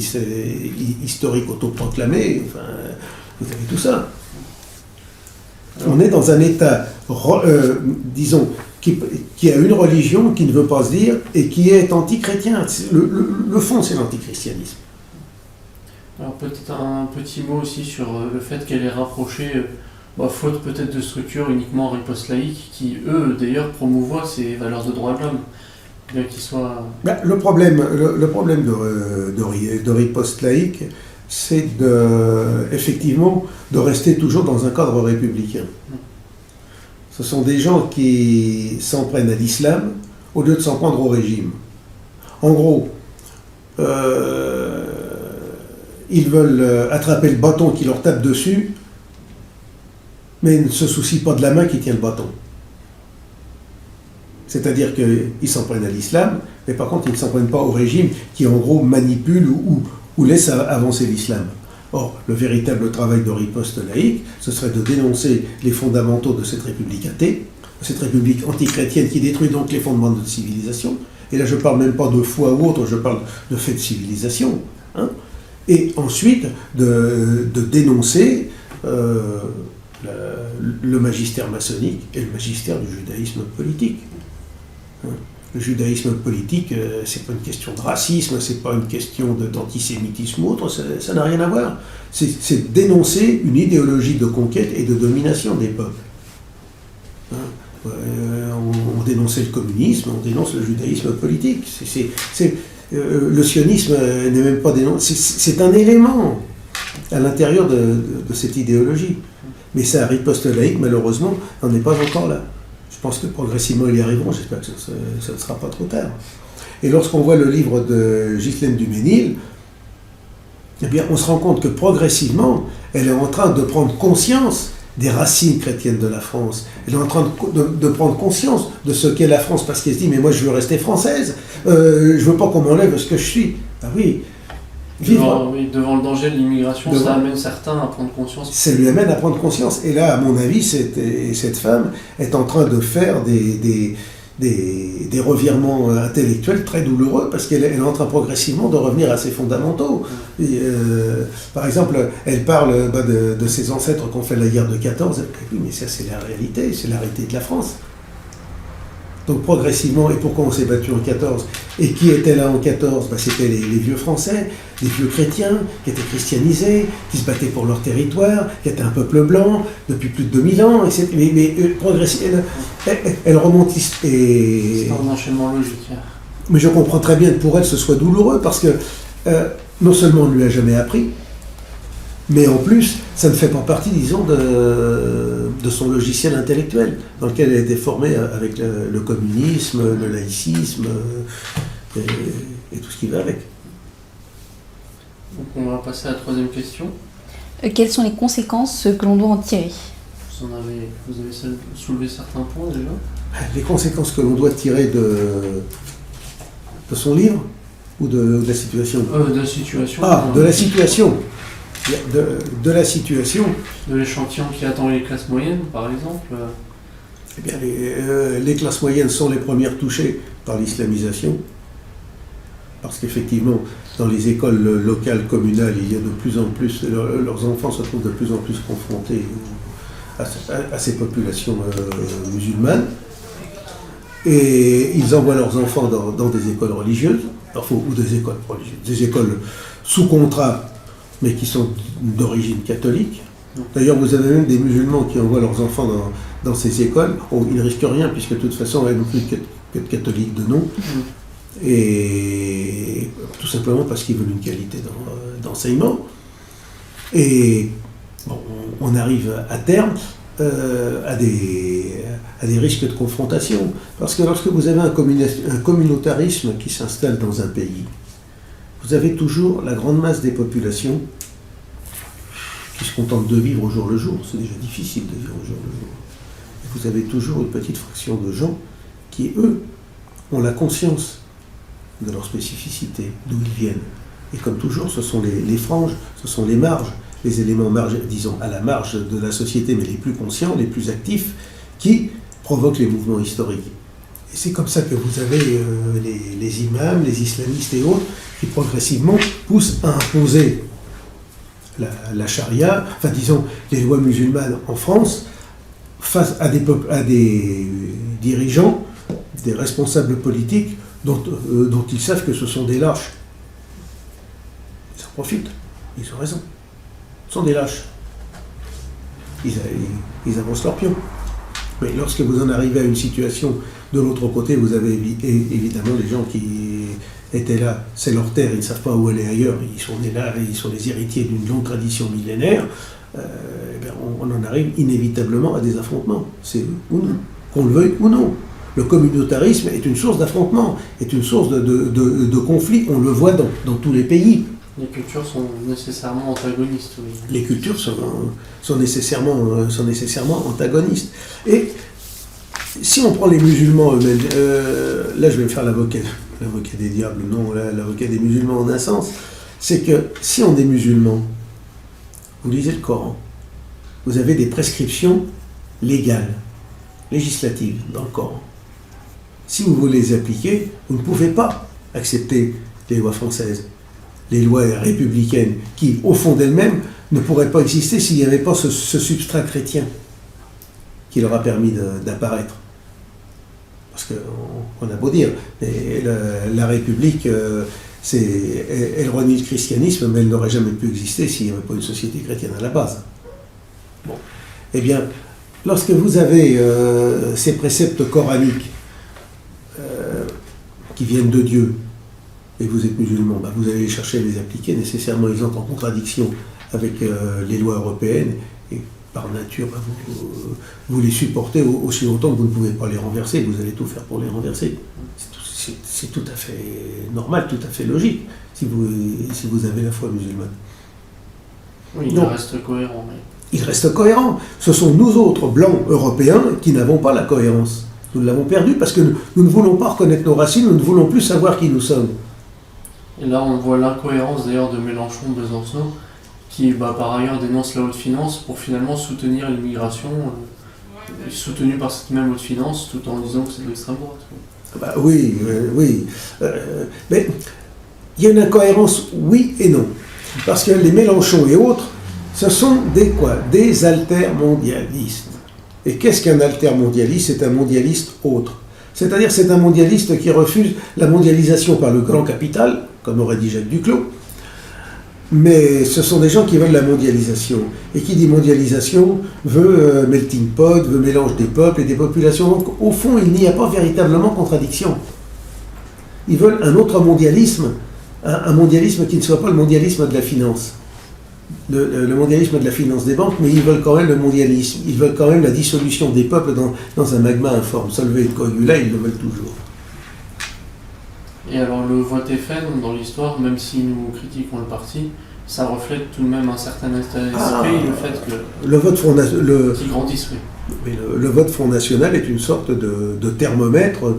historiques autoproclamées, enfin, vous avez tout ça. On est dans un état, disons, qui a une religion qui ne veut pas se dire et qui est anti-chrétien. Le fond, c'est l'antichristianisme. Alors peut-être un petit mot aussi sur le fait qu'elle est rapprochée, faute peut-être de structures uniquement riposte laïque, qui eux d'ailleurs promouvoient ces valeurs de droits de l'homme, bien qu'ils soient... Le problème de riposte laïque, c'est effectivement de rester toujours dans un cadre républicain. Ce sont des gens qui s'en prennent à l'islam au lieu de s'en prendre au régime. En gros, ils veulent attraper le bâton qui leur tape dessus, mais ils ne se soucient pas de la main qui tient le bâton. C'est-à-dire qu'ils s'en prennent à l'islam, mais par contre ils ne s'en prennent pas au régime qui en gros manipule ou laisse avancer l'islam. Or, le véritable travail de riposte laïque, ce serait de dénoncer les fondamentaux de cette république athée, cette république antichrétienne qui détruit donc les fondements de notre civilisation. Et là je ne parle même pas de foi ou autre, je parle de fait de civilisation. Hein. Et ensuite de dénoncer le magistère maçonnique et le magistère du judaïsme politique. Le judaïsme politique, c'est pas une question de racisme, c'est pas une question d'antisémitisme ou autre, ça n'a rien à voir. C'est dénoncer une idéologie de conquête et de domination des peuples. On dénonçait le communisme, on dénonce le judaïsme politique. Le sionisme n'est même pas dénoncé, c'est un élément à l'intérieur de cette idéologie. Mais ça, riposte laïque, malheureusement, n'en est pas encore là. Je pense que progressivement ils y arriveront, j'espère que ça ne sera pas trop tard. Et lorsqu'on voit le livre de Ghislaine Duménil, eh bien, on se rend compte que progressivement, elle est en train de prendre conscience des racines chrétiennes de la France. Elle est en train de prendre conscience de ce qu'est la France, parce qu'elle se dit, mais moi je veux rester française, je ne veux pas qu'on m'enlève ce que je suis. Ah oui, devant le danger de l'immigration, ça amène certains à prendre conscience. Ça lui amène à prendre conscience. Et là, à mon avis, cette femme est en train de faire des revirements intellectuels très douloureux, parce qu'elle est en train progressivement de revenir à ses fondamentaux. Et, par exemple, elle parle de ses ancêtres qui ont fait la guerre de 14. Oui, mais ça, c'est la réalité de la France. Donc progressivement, et pourquoi on s'est battu en 14 ? Et qui était là en 14 ? C'était les vieux Français, les vieux chrétiens, qui étaient christianisés, qui se battaient pour leur territoire, qui étaient un peuple blanc depuis plus de 2000 ans. Mais progressivement, elle remonte. C'est un enchaînement logique. Mais je comprends très bien que pour elle ce soit douloureux, parce que non seulement on ne lui a jamais appris, mais en plus, ça ne fait pas partie, disons, de son logiciel intellectuel, dans lequel elle a été formée avec le communisme, le laïcisme et tout ce qui va avec. Donc on va passer à la troisième question. Quelles sont les conséquences que l'on doit en tirer ? Vous avez soulevé certains points déjà. Les conséquences que l'on doit tirer de son livre ou de la situation De la situation. Ah, de la situation. De la situation. De l'échantillon qui attend les classes moyennes, par exemple. Eh bien, les classes moyennes sont les premières touchées par l'islamisation, parce qu'effectivement, dans les écoles locales, communales, il y a de plus en plus, leurs enfants se trouvent de plus en plus confrontés à ces populations musulmanes, et ils envoient leurs enfants dans des écoles religieuses, ou des écoles religieuses, des écoles sous contrat, mais qui sont d'origine catholique. D'ailleurs, vous avez même des musulmans qui envoient leurs enfants dans ces écoles. Ils ne risquent rien, puisque de toute façon, elles n'ont plus que de catholiques de nom. Et tout simplement parce qu'ils veulent une qualité d'enseignement. Et bon, on arrive à terme à des risques de confrontation. Parce que lorsque vous avez un communautarisme qui s'installe dans un pays, vous avez toujours la grande masse des populations qui se contentent de vivre au jour le jour. C'est déjà difficile de vivre au jour le jour. Et vous avez toujours une petite fraction de gens qui, eux, ont la conscience de leur spécificité, d'où ils viennent. Et comme toujours, ce sont les franges, ce sont les marges les éléments disons à la marge de la société, mais les plus conscients, les plus actifs, qui provoquent les mouvements historiques. Et c'est comme ça que vous avez les imams, les islamistes et autres, qui progressivement poussent à imposer la charia, enfin disons les lois musulmanes en France, face à des dirigeants, des responsables politiques dont ils savent que ce sont des lâches. Ils en profitent, ils ont raison. Ce sont des lâches. Ils avancent leur pion. Mais lorsque vous en arrivez à une situation, de l'autre côté, vous avez évidemment les gens qui étaient là, c'est leur terre, ils ne savent pas où aller ailleurs, ils sont nés là, ils sont les héritiers d'une longue tradition millénaire, on en arrive inévitablement à des affrontements, c'est eux ou non, qu'on le veuille ou non. Le communautarisme est une source d'affrontement, est une source de conflit, on le voit dans tous les pays. Les cultures sont nécessairement antagonistes, oui. Les cultures sont nécessairement antagonistes. Et si on prend les musulmans eux-mêmes, là je vais me faire l'avocat des diables, non, l'avocat des musulmans en un sens, c'est que si on est musulman, vous lisez le Coran, vous avez des prescriptions légales, législatives dans le Coran. Si vous voulez les appliquer, vous ne pouvez pas accepter les lois françaises, les lois républicaines, qui, au fond d'elles-mêmes, ne pourraient pas exister s'il n'y avait pas ce substrat chrétien qui leur a permis d'apparaître. Parce qu'on a beau dire, mais la République, elle renie le christianisme, mais elle n'aurait jamais pu exister s'il n'y avait pas une société chrétienne à la base. Bon. Eh bien, lorsque vous avez ces préceptes coraniques qui viennent de Dieu, et vous êtes musulman, vous allez les chercher à les appliquer, nécessairement ils entrent en contradiction avec les lois européennes, et par nature, vous les supportez aussi longtemps que vous ne pouvez pas les renverser, vous allez tout faire pour les renverser. C'est tout à fait normal, tout à fait logique, si vous avez la foi musulmane. Oui, il reste cohérent. Mais... Il reste cohérent. Ce sont nous autres, blancs européens, qui n'avons pas la cohérence. Nous l'avons perdue parce que nous ne voulons pas reconnaître nos racines, nous ne voulons plus savoir qui nous sommes. Et là, on voit l'incohérence d'ailleurs de Mélenchon, Besançon, qui par ailleurs dénonce la haute finance pour finalement soutenir l'immigration, soutenue par cette même haute finance, tout en disant que c'est de l'extrême droite. Oui. Mais il y a une incohérence, oui et non. Parce que les Mélenchon et autres, ce sont des altermondialistes. Et qu'est-ce qu'un altermondialiste ? C'est un mondialiste autre. C'est-à-dire c'est un mondialiste qui refuse la mondialisation par le grand capital, comme aurait dit Jacques Duclos, mais ce sont des gens qui veulent la mondialisation. Et qui dit mondialisation veut melting pot, veut mélange des peuples et des populations. Donc au fond, il n'y a pas véritablement contradiction. Ils veulent un autre mondialisme, un mondialisme qui ne soit pas le mondialisme de la finance. Le mondialisme de la finance des banques, mais ils veulent quand même le mondialisme. Ils veulent quand même la dissolution des peuples dans un magma informe. Solvay et Coagula, ils le veulent toujours. Et alors le vote FN dans l'histoire, même si nous critiquons le parti, ça reflète tout de même un certain état d'esprit, le fait que... Le vote Front National... Qui grandissent, oui. Mais le vote Front National est une sorte de thermomètre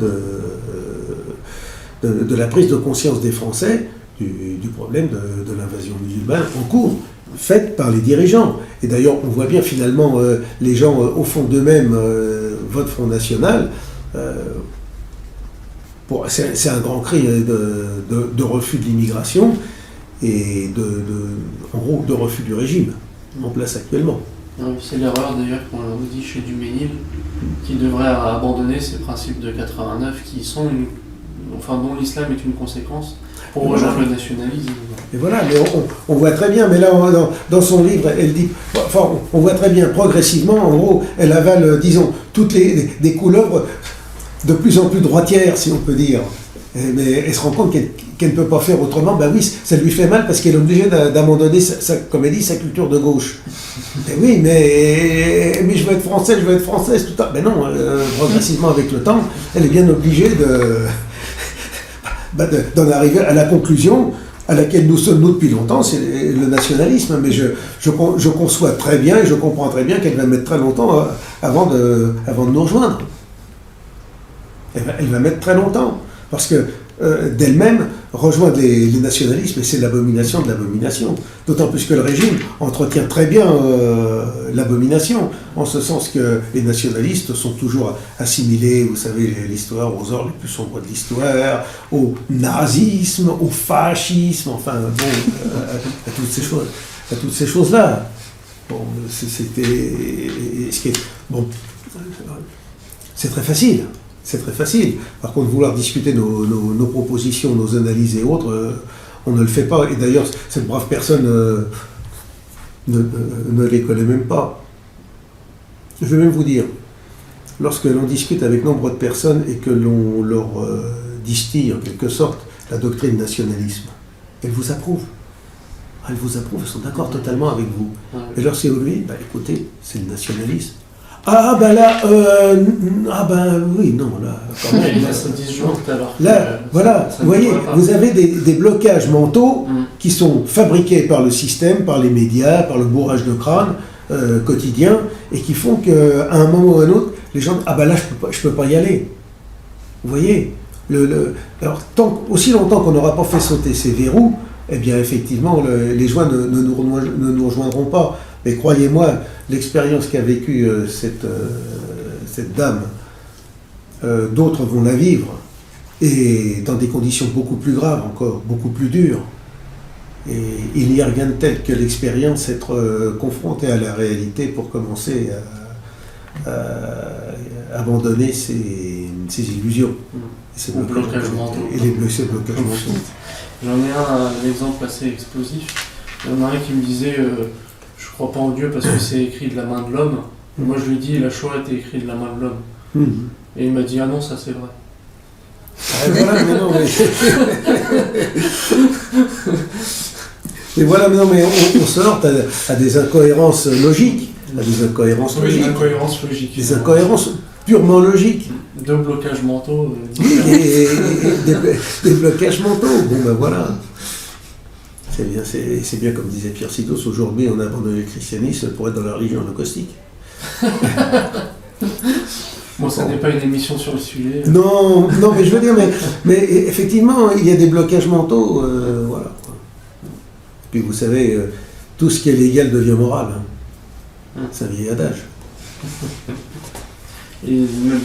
de la prise de conscience des Français du problème de l'invasion musulmane en cours, faite par les dirigeants. Et d'ailleurs, on voit bien finalement les gens, au fond d'eux-mêmes, votent Front National. C'est un grand cri de refus de l'immigration et en gros de refus du régime en place actuellement. C'est l'erreur d'ailleurs qu'on leur dit chez Duménil, qui devrait abandonner ces principes de 89 qui sont dont l'islam est une conséquence pour rejoindre le nationalisme. Et voilà, mais on voit très bien, mais là dans son livre, elle dit, on voit très bien progressivement, en gros, elle avale, disons, toutes des couleuvres de plus en plus droitières, si on peut dire. Mais elle se rend compte qu'elle ne peut pas faire autrement. Ben oui, ça lui fait mal parce qu'elle est obligée d'abandonner, comme elle dit, sa culture de gauche. Ben oui, mais je veux être française tout le temps. Ben non, progressivement avec le temps, elle est bien obligée d'en arriver à la conclusion à laquelle nous sommes depuis longtemps, c'est le nationalisme. Mais je conçois très bien et je comprends très bien qu'elle va mettre très longtemps avant de nous rejoindre. Elle va mettre très longtemps. Parce que d'elle-même rejoindre les nationalismes, et c'est l'abomination de l'abomination. D'autant plus que le régime entretient très bien l'abomination, en ce sens que les nationalistes sont toujours assimilés, vous savez, l'histoire, aux heures les plus sombres de l'histoire, au nazisme, au fascisme, enfin bon, à toutes ces choses-là. Bon, bon, c'est très facile. C'est très facile. Par contre, vouloir discuter nos propositions, nos analyses et autres, on ne le fait pas. Et d'ailleurs, cette brave personne ne les connaît même pas. Je vais même vous dire, lorsque l'on discute avec nombre de personnes et que l'on leur distille en quelque sorte la doctrine nationalisme, elles vous approuvent. Elles vous approuvent, elles sont d'accord totalement avec vous. Et lorsque vous lui, écoutez, c'est le nationalisme. Ah ben là, oui, non, là, quand même. Là, ça disjoncte alors. Là, voilà, vous voyez, vous avez des blocages mentaux qui sont fabriqués par le système, par les médias, par le bourrage de crâne quotidien, et qui font qu'à un moment ou à un autre, les gens, ah ben là, je peux pas y aller. Vous voyez, alors, aussi longtemps qu'on n'aura pas fait sauter ces verrous, eh bien, effectivement, les joints ne nous rejoindront pas. Mais croyez-moi, l'expérience qu'a vécue cette dame, d'autres vont la vivre, et dans des conditions beaucoup plus graves encore, beaucoup plus dures. Et il n'y a rien de tel que l'expérience, être confronté à la réalité pour commencer à abandonner ses illusions. Ces blocages mentaux. Et ces blocages mentaux. J'en ai un exemple assez explosif. Il y en a un qui me disait je crois pas en Dieu parce que c'est écrit de la main de l'homme. Moi je lui dis la Shoah a été écrite de la main de l'homme. Et il m'a dit ah non, ça c'est vrai. Voilà, mais non, mais voilà, mais non, mais on se heurte à des incohérences logiques. Des incohérences logiques. Des incohérences purement logiques. Deux blocages mentaux. Des blocages mentaux. Bon ben voilà. C'est bien comme disait Pierre Sidos, aujourd'hui on a abandonné le christianisme pour être dans la religion gnostique. Bon, ça n'est pas une émission sur le sujet. Non, mais je veux dire, mais effectivement, il y a des blocages mentaux, voilà. Puis vous savez, tout ce qui est légal devient moral. C'est un vieil adage. Et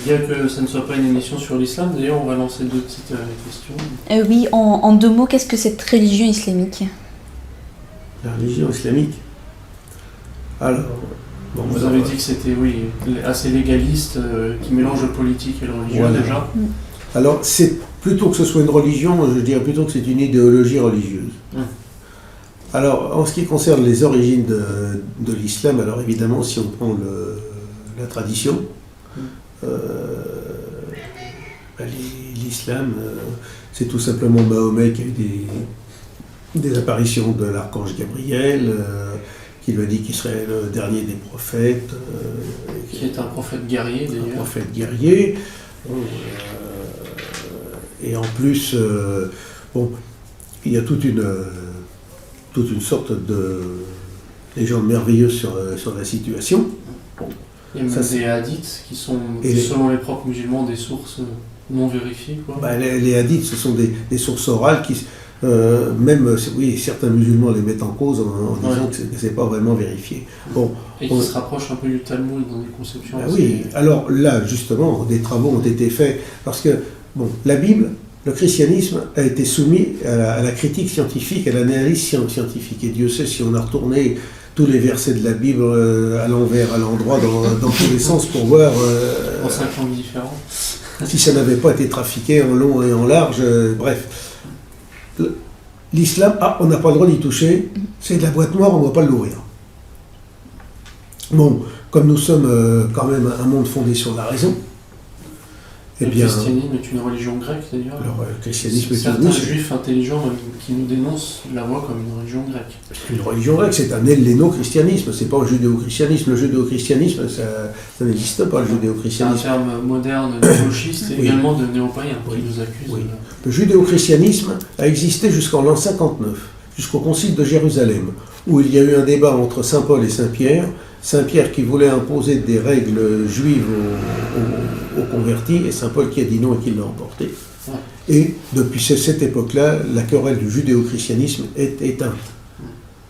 bien que ça ne soit pas une émission sur l'islam, d'ailleurs, on va lancer deux petites questions. Oui, en deux mots, qu'est-ce que cette religion islamique ? La religion islamique. Alors, bon, vous avez dit que c'était, assez légaliste, qui mélange le politique et le religieux, voilà. Déjà. Alors, c'est plutôt que ce soit une religion, je dirais plutôt que c'est une idéologie religieuse. Alors, en ce qui concerne les origines de l'islam, alors évidemment, si on prend la tradition, l'islam, c'est tout simplement Mahomet qui a eu des apparitions de l'archange Gabriel, qui lui a dit qu'il serait le dernier des prophètes. Qui est un prophète guerrier d'ailleurs. Un prophète guerrier. Et en plus, il y a toute une sorte de légende merveilleuse sur la situation. Il y a même des hadiths qui sont, selon les propres musulmans, des sources non vérifiées. Les hadiths, ce sont des sources orales qui, certains musulmans les mettent en cause en disant que ce n'est pas vraiment vérifié. Et qui se rapprochent un peu du Talmud dans des conceptions. Oui, alors là, justement, des travaux ont été faits, parce que, la Bible, le christianisme a été soumis à la critique scientifique, à l'analyse scientifique. Et Dieu sait si on a retourné tous les versets de la Bible à l'envers, à l'endroit, dans tous les sens pour voir... en 5 langues différentes. Si ça n'avait pas été trafiqué en long et en large, bref. L'islam, on n'a pas le droit d'y toucher, c'est de la boîte noire, on ne doit pas l'ouvrir. Bon, comme nous sommes quand même un monde fondé sur la raison, le christianisme est une religion grecque d'ailleurs. Le christianisme est certains juifs intelligents qui nous dénoncent la voient comme une religion grecque. Une religion grecque, c'est un helléno-christianisme, c'est pas un judéo-christianisme. Le judéo-christianisme, ça n'existe pas, le judéo-christianisme. C'est un terme moderne de gauchiste et également de néo-païen qui nous accuse. Oui. Le judéo-christianisme a existé jusqu'en l'an 59, jusqu'au concile de Jérusalem, où il y a eu un débat entre saint Paul et saint Pierre. Saint Pierre qui voulait imposer des règles juives aux convertis, et saint Paul qui a dit non et qui l'a emporté. Et depuis cette époque-là, la querelle du judéo-christianisme est éteinte.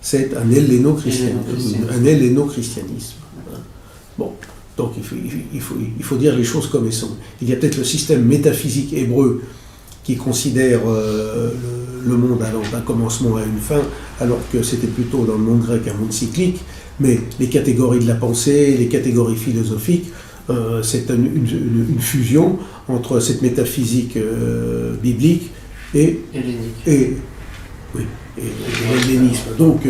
C'est un helléno-christianisme. Bon, donc il faut dire les choses comme elles sont. Il y a peut-être le système métaphysique hébreu qui considère le monde allant d'un commencement à une fin, alors que c'était plutôt dans le monde grec un monde cyclique, mais les catégories de la pensée, les catégories philosophiques, c'est une fusion entre cette métaphysique biblique et l'hellénisme. Donc,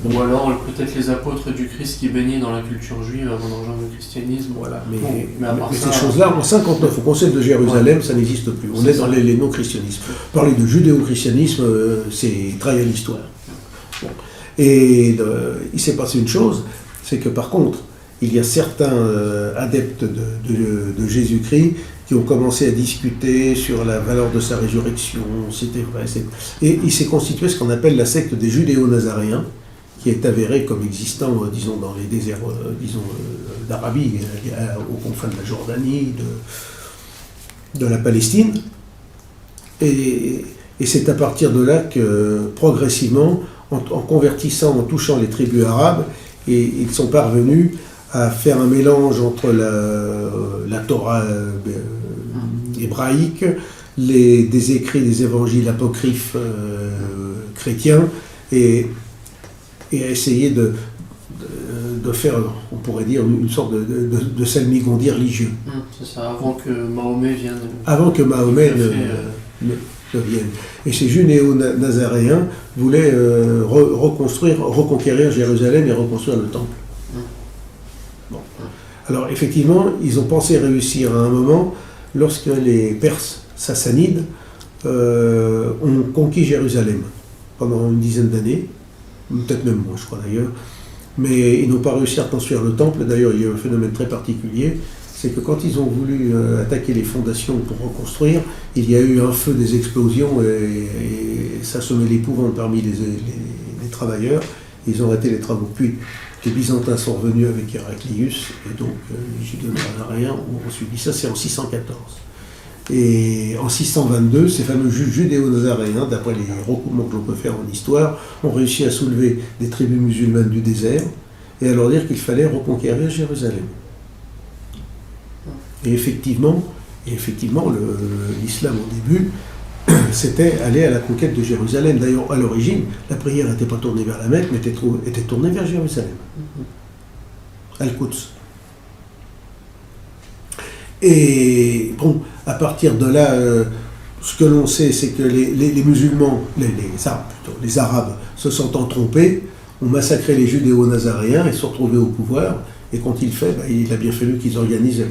ou alors peut-être les apôtres du Christ qui baignaient dans la culture juive avant de rejoindre le christianisme. Voilà, mais à part mais ça, ces choses-là, en 59, au Concile de Jérusalem, ça n'existe plus. On est dans l'helléno-christianisme. Parler de judéo-christianisme, c'est trahir l'histoire. Bon. Et il s'est passé une chose, c'est que par contre, il y a certains adeptes de Jésus-Christ qui ont commencé à discuter sur la valeur de sa résurrection, c'était vrai. Et il s'est constitué ce qu'on appelle la secte des judéo-nazaréens, qui est avérée comme existant, disons, dans les déserts d'Arabie, aux confins de la Jordanie, de la Palestine. Et c'est à partir de là que, progressivement, en convertissant, en touchant les tribus arabes, ils sont parvenus à faire un mélange entre la Torah hébraïque, des écrits des évangiles apocryphes chrétiens, et à essayer de faire, on pourrait dire, une sorte de salmigondi religieux. C'est ça, avant que Mahomet vienne. Avant que Mahomet ne vienne. Et ces judéo-nazaréens voulaient reconquérir Jérusalem et reconstruire le temple. Bon. Alors effectivement, ils ont pensé réussir à un moment lorsque les Perses sassanides ont conquis Jérusalem pendant une dizaine d'années, peut-être même moins, je crois d'ailleurs, mais ils n'ont pas réussi à reconstruire le temple. D'ailleurs, il y a un phénomène très particulier, c'est que quand ils ont voulu attaquer les fondations pour reconstruire, il y a eu un feu, des explosions, et ça semait l'épouvante parmi les travailleurs. Ils ont arrêté les travaux. Puis les Byzantins sont revenus avec Héraclius, et donc les judéo-nazaréens ont suivi. Ça, c'est en 614. Et en 622, ces fameux judéo-nazaréens, d'après les recoupements que l'on peut faire en histoire, ont réussi à soulever des tribus musulmanes du désert et à leur dire qu'il fallait reconquérir Jérusalem. Et effectivement l'islam au début, c'était aller à la conquête de Jérusalem. D'ailleurs, à l'origine, la prière n'était pas tournée vers la Mecque, mais était tournée vers Jérusalem. Al-Quds. Et bon, à partir de là, ce que l'on sait, c'est que les musulmans, les Arabes, se sentant trompés, ont massacré les judéo-nazaréens et se sont retrouvés au pouvoir. Et quand il fait, il a bien fallu qu'ils organisent,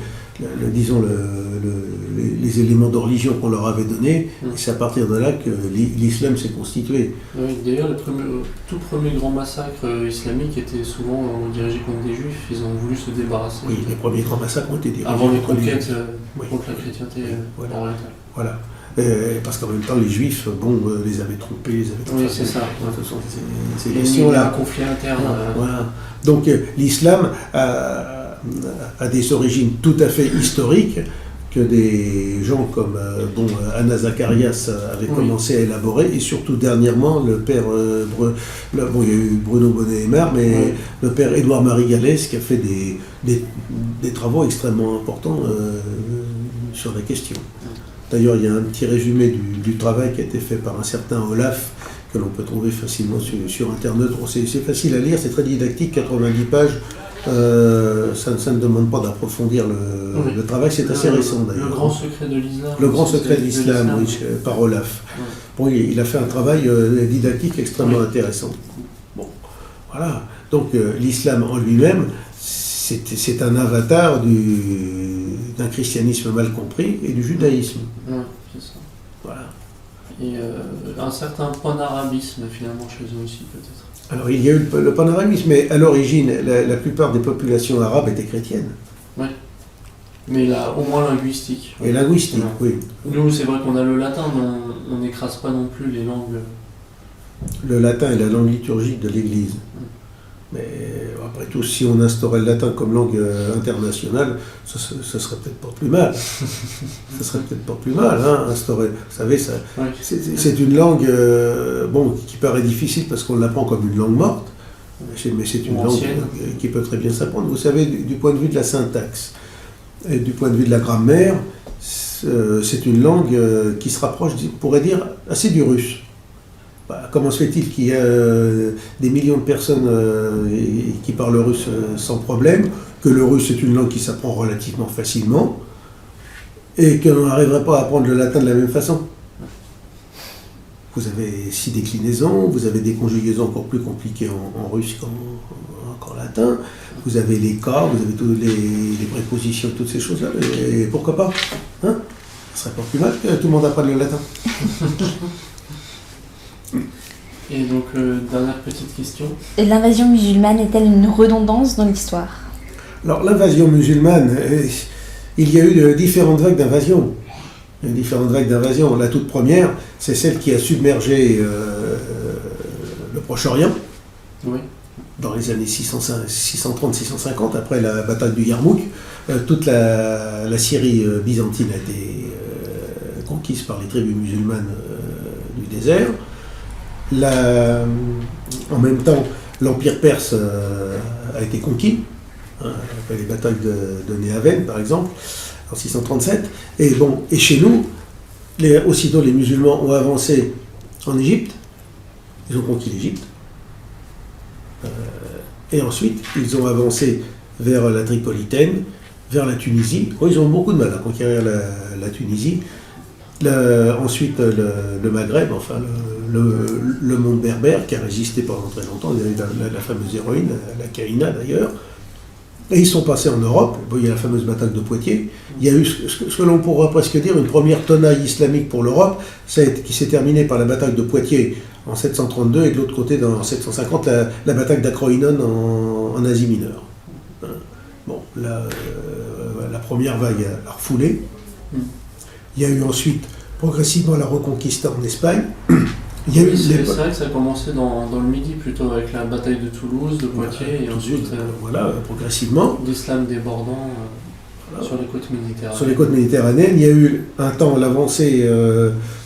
les éléments de religion qu'on leur avait donnés. Et c'est à partir de là que l'islam s'est constitué. Oui, d'ailleurs, le tout premier grand massacre islamique était souvent dirigé contre des juifs. Ils ont voulu se débarrasser. Oui, les premiers grands massacres ont été dirigés avant les conquêtes contre la chrétienté orientale. Voilà. Parce qu'en même temps, les juifs, les avaient trompés, les avaient trompés. Oui, c'est ça. Ces questions-là. Un conflit interne. Voilà. Donc, l'islam a des origines tout à fait historiques que des gens comme Anna Zacharias avaient commencé à élaborer, et surtout dernièrement le père, il y a eu Bruno Bonnet-Aymar, mais le père Édouard-Marie Gallès qui a fait des travaux extrêmement importants sur la question. D'ailleurs, il y a un petit résumé du travail qui a été fait par un certain Olaf, que l'on peut trouver facilement sur Internet. C'est facile à lire, c'est très didactique, 90 pages. Ça ne demande pas d'approfondir le travail, c'est assez récent d'ailleurs. Le grand secret de l'islam. Le grand secret de l'islam, oui, par Olaf. Bon, il a fait un travail didactique extrêmement intéressant. Bon, voilà. Donc l'islam en lui-même, c'est un avatar d'un christianisme mal compris et du judaïsme. Oui, c'est ça. Voilà. Et un certain panarabisme finalement chez eux aussi peut-être. Alors il y a eu le panarabisme, mais à l'origine, la plupart des populations arabes étaient chrétiennes. Oui, mais là, au moins linguistique. Et linguistique, oui. Nous, c'est vrai qu'on a le latin, mais on n'écrase pas non plus les langues. Le latin est la langue liturgique de l'Église. Mais après tout, si on instaurait le latin comme langue internationale, ce serait peut-être pas plus mal. Ce serait peut-être pas plus mal, hein, instaurer. Vous savez, c'est une langue qui paraît difficile parce qu'on l'apprend comme une langue morte, mais c'est une langue qui peut très bien s'apprendre. Vous savez, du point de vue de la syntaxe et du point de vue de la grammaire, c'est une langue qui se rapproche, on pourrait dire, assez du russe. Comment se fait-il qu'il y a des millions de personnes qui parlent russe sans problème, que le russe est une langue qui s'apprend relativement facilement, et qu'on n'arriverait pas à apprendre le latin de la même façon? Vous avez 6 déclinaisons, vous avez des conjugaisons encore plus compliquées en russe qu'en latin, vous avez les cas, vous avez toutes les prépositions, toutes ces choses-là, et pourquoi pas, hein? Ce serait pas plus mal que tout le monde apprenne le latin. Et donc, dernière petite question. L'invasion musulmane est-elle une redondance dans l'histoire? Alors, l'invasion musulmane, il y a eu différentes vagues d'invasion. Il y a eu différentes vagues d'invasion. La toute première, c'est celle qui a submergé le Proche-Orient, oui, dans les années 630-650, après la bataille du Yarmouk. Toute la Syrie byzantine a été conquise par les tribus musulmanes du désert. En même temps, l'Empire perse a été conquis, après les batailles de Néhaven, par exemple, en 637. Et chez nous, aussitôt les musulmans ont avancé en Égypte, ils ont conquis l'Égypte, et ensuite ils ont avancé vers la Tripolitaine, vers la Tunisie. Ils ont beaucoup de mal à conquérir la Tunisie. Ensuite, le Maghreb, enfin le monde berbère qui a résisté pendant très longtemps. Il y a eu la fameuse héroïne, la Caïna d'ailleurs. Et ils sont passés en Europe. Il y a la fameuse bataille de Poitiers. Il y a eu ce que l'on pourra presque dire une première tenaille islamique pour l'Europe, qui s'est terminée par la bataille de Poitiers en 732 et de l'autre côté, en 750, la bataille d'Akroïnon en Asie mineure. La première vague a refoulé. Il y a eu ensuite progressivement la reconquista en Espagne. C'est vrai que ça a commencé dans le Midi plutôt, avec la bataille de Toulouse, de Poitiers, et ensuite progressivement. L'islam débordant sur les côtes méditerranéennes. Sur les côtes méditerranéennes, il y a eu un temps l'avancée,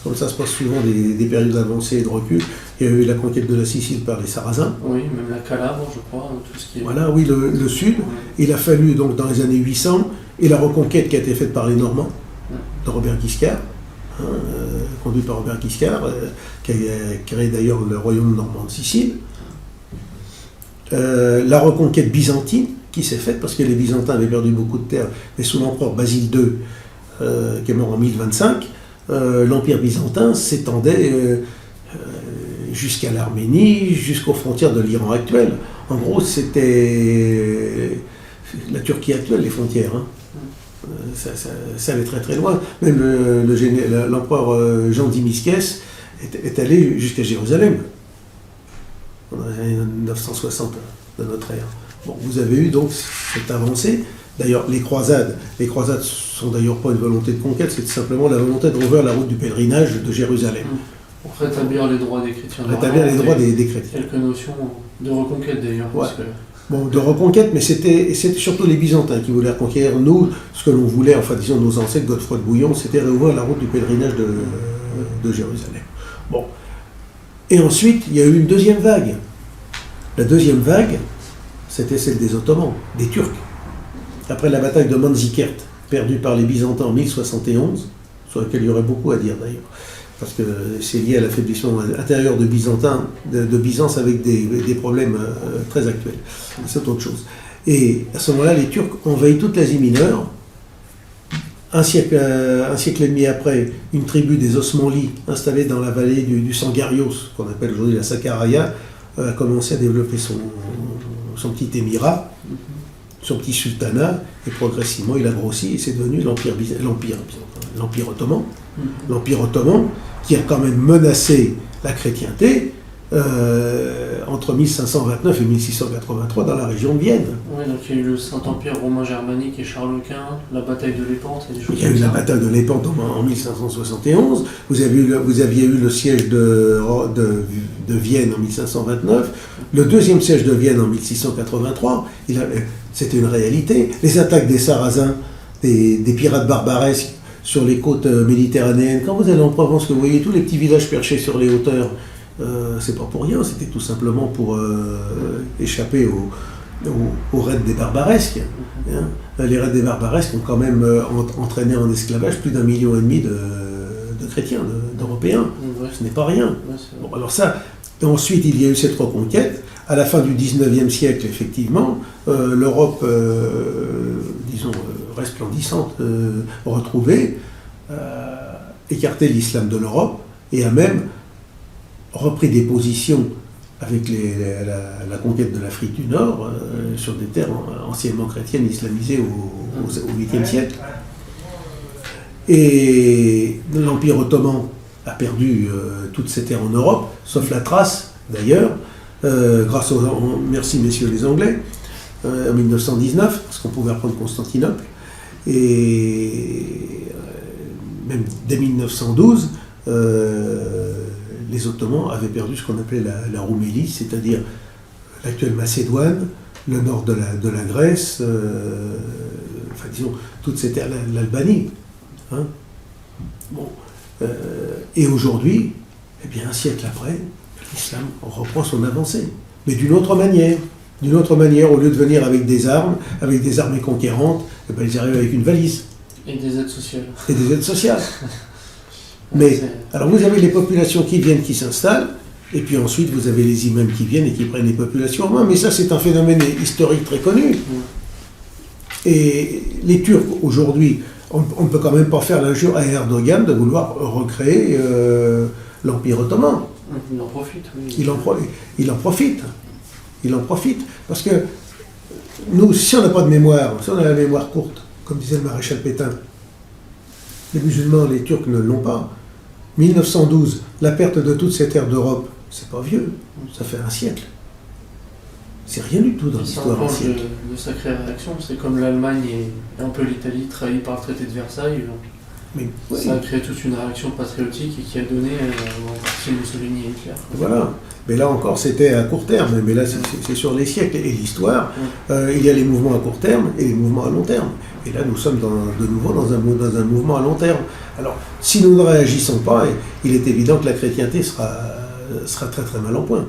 comme ça se passe souvent des périodes d'avancée et de recul. Il y a eu la conquête de la Sicile par les Sarrasins. Oui, même la Calabre, je crois, tout ce qui est... Voilà, oui, le sud. Il a fallu donc dans les années 800, et la reconquête qui a été faite par les Normands, de Robert Guiscard, conduit par Robert Guiscard, qui a créé d'ailleurs le royaume normand de Sicile. La reconquête byzantine qui s'est faite, parce que les Byzantins avaient perdu beaucoup de terres, mais sous l'empereur Basile II, qui est mort en 1025, l'empire byzantin s'étendait jusqu'à l'Arménie, jusqu'aux frontières de l'Iran actuel. En gros, c'était la Turquie actuelle, les frontières. Ça allait très très loin. Même l'empereur Jean Tzimiskès est allé jusqu'à Jérusalem, dans les années 960 de notre ère. Vous avez eu donc cette avancée. D'ailleurs, les croisades sont d'ailleurs pas une volonté de conquête, c'est simplement la volonté de rouvrir la route du pèlerinage de Jérusalem. Pour rétablir les droits des chrétiens. Rétablir les droits des chrétiens. Quelques notions de reconquête d'ailleurs. De reconquête, mais c'était surtout les Byzantins qui voulaient reconquérir. Nous, ce que l'on voulait, enfin disons nos ancêtres, Godefroy de Bouillon, c'était réouvrir la route du pèlerinage de Jérusalem. Et ensuite, il y a eu une deuxième vague. La deuxième vague, c'était celle des Ottomans, des Turcs. Après la bataille de Manzikert, perdue par les Byzantins en 1071, sur laquelle il y aurait beaucoup à dire d'ailleurs, parce que c'est lié à l'affaiblissement intérieur de Byzance avec des problèmes très actuels. C'est autre chose. Et à ce moment-là, les Turcs ont envahi toute l'Asie mineure. Un siècle et demi après, une tribu des Osmanlis, installée dans la vallée du Sangarios, qu'on appelle aujourd'hui la Sakarya, a commencé à développer son petit émirat, son petit sultanat, et progressivement il a grossi, et c'est devenu l'Empire ottoman. L'Empire ottoman, qui a quand même menacé la chrétienté, entre 1529 et 1683 dans la région de Vienne. Oui, donc il y a eu le Saint-Empire romain germanique et Charles Quint, la bataille de Lépante et des choses Il y a eu comme la ça. bataille de Lépante en 1571, vous aviez eu le siège de Vienne en 1529, le deuxième siège de Vienne en 1683, c'était une réalité. Les attaques des Sarrasins, des pirates barbaresques sur les côtes méditerranéennes, quand vous allez en Provence, que vous voyez tous les petits villages perchés sur les hauteurs, c'est pas pour rien, c'était tout simplement pour échapper aux raids des barbaresques. Hein. Les raids des barbaresques ont quand même entraîné en esclavage plus d'1,5 million de chrétiens, d'Européens. Ouais. Ce n'est pas rien. Ouais, c'est vrai. Bon, alors ça, ensuite il y a eu cette reconquête. À la fin du 19e siècle, effectivement, l'Europe, disons, resplendissante, retrouvée, écarté l'islam de l'Europe et a même repris des positions avec la conquête de l'Afrique du Nord sur des terres anciennement chrétiennes islamisées au 8e siècle. Et l'Empire ottoman a perdu toutes ces terres en Europe, sauf la Thrace d'ailleurs, grâce merci messieurs les Anglais, en 1919, parce qu'on pouvait reprendre Constantinople. Et même dès 1912, les Ottomans avaient perdu ce qu'on appelait la Roumélie, c'est-à-dire l'actuelle Macédoine, le nord de la Grèce, enfin disons, toutes ces terres, l'Albanie. Hein. Bon. Et aujourd'hui, eh bien, un siècle après, l'islam reprend son avancée, mais d'une autre manière. D'une autre manière, au lieu de venir avec des armes armées conquérantes, eh bien, ils arrivent avec une valise. Et des aides sociales. Et des aides sociales. Mais, alors vous avez les populations qui viennent, qui s'installent, et puis ensuite vous avez les imams qui viennent et qui prennent les populations en main. Mais ça, c'est un phénomène historique très connu. Et les Turcs, aujourd'hui, on ne peut quand même pas faire l'injure à Erdogan de vouloir recréer l'Empire ottoman. Il en profite, oui. Il en profite. Parce que nous, si on n'a pas de mémoire, si on a la mémoire courte, comme disait le maréchal Pétain, les musulmans, les Turcs ne l'ont pas. 1912, la perte de toutes ces terres d'Europe, c'est pas vieux, ça fait un siècle. C'est rien du tout dans l'histoire ancienne. De sacrées réactions, c'est comme l'Allemagne et un peu l'Italie trahie par le traité de Versailles. Mais, oui. Ça a créé toute une réaction patriotique et qui a donné en partie Mussolini et Hitler. Voilà. Mais là encore, c'était à court terme, mais là c'est sur les siècles. Et l'histoire, il y a les mouvements à court terme et les mouvements à long terme. Et là, nous sommes de nouveau dans un mouvement à long terme. Alors, si nous ne réagissons pas, il est évident que la chrétienté sera très très mal en point.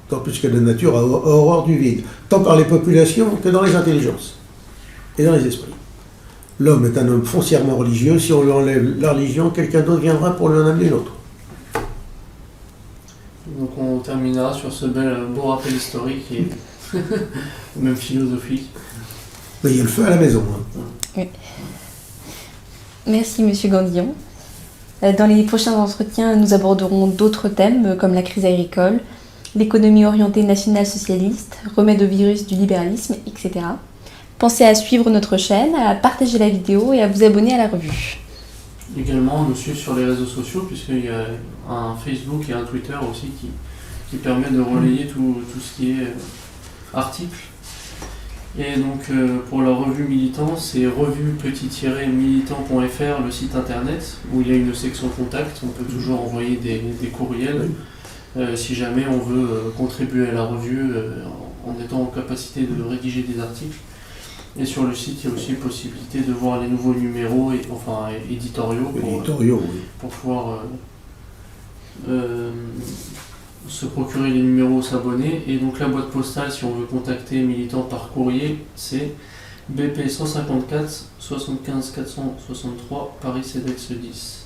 Tant plus que la nature a horreur du vide, tant par les populations que dans les intelligences et dans les esprits. L'homme est un homme foncièrement religieux. Si on lui enlève la religion, quelqu'un d'autre viendra pour lui en amener une autre. Donc on terminera sur ce beau rappel historique et même philosophique. Mais il y a le feu à la maison. Hein. Oui. Merci Monsieur Gandillon. Dans les prochains entretiens, nous aborderons d'autres thèmes comme la crise agricole, l'économie orientée nationale-socialiste, remède au virus du libéralisme, etc. Pensez à suivre notre chaîne, à partager la vidéo et à vous abonner à la revue. Également, nous suivre sur les réseaux sociaux, puisqu'il y a un Facebook et un Twitter aussi qui permet de relayer tout ce qui est article. Et donc, pour la revue Militant, c'est revue-militant.fr, le site internet, où il y a une section contact. On peut toujours envoyer des courriels si jamais on veut contribuer à la revue en étant en capacité de rédiger des articles. Et sur le site, il y a aussi possibilité de voir les nouveaux numéros, éditoriaux, pour pouvoir se procurer les numéros, s'abonner. Et donc la boîte postale, si on veut contacter Militant par courrier, c'est BP 154 75 463 Paris CEDEX 10.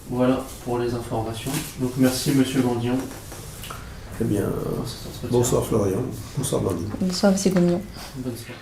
Voilà pour les informations. Donc merci Monsieur Gandillon. Eh bien, bonsoir Florian, bonsoir Blandine. Bonsoir Monsieur Gandillon. Bonne soirée.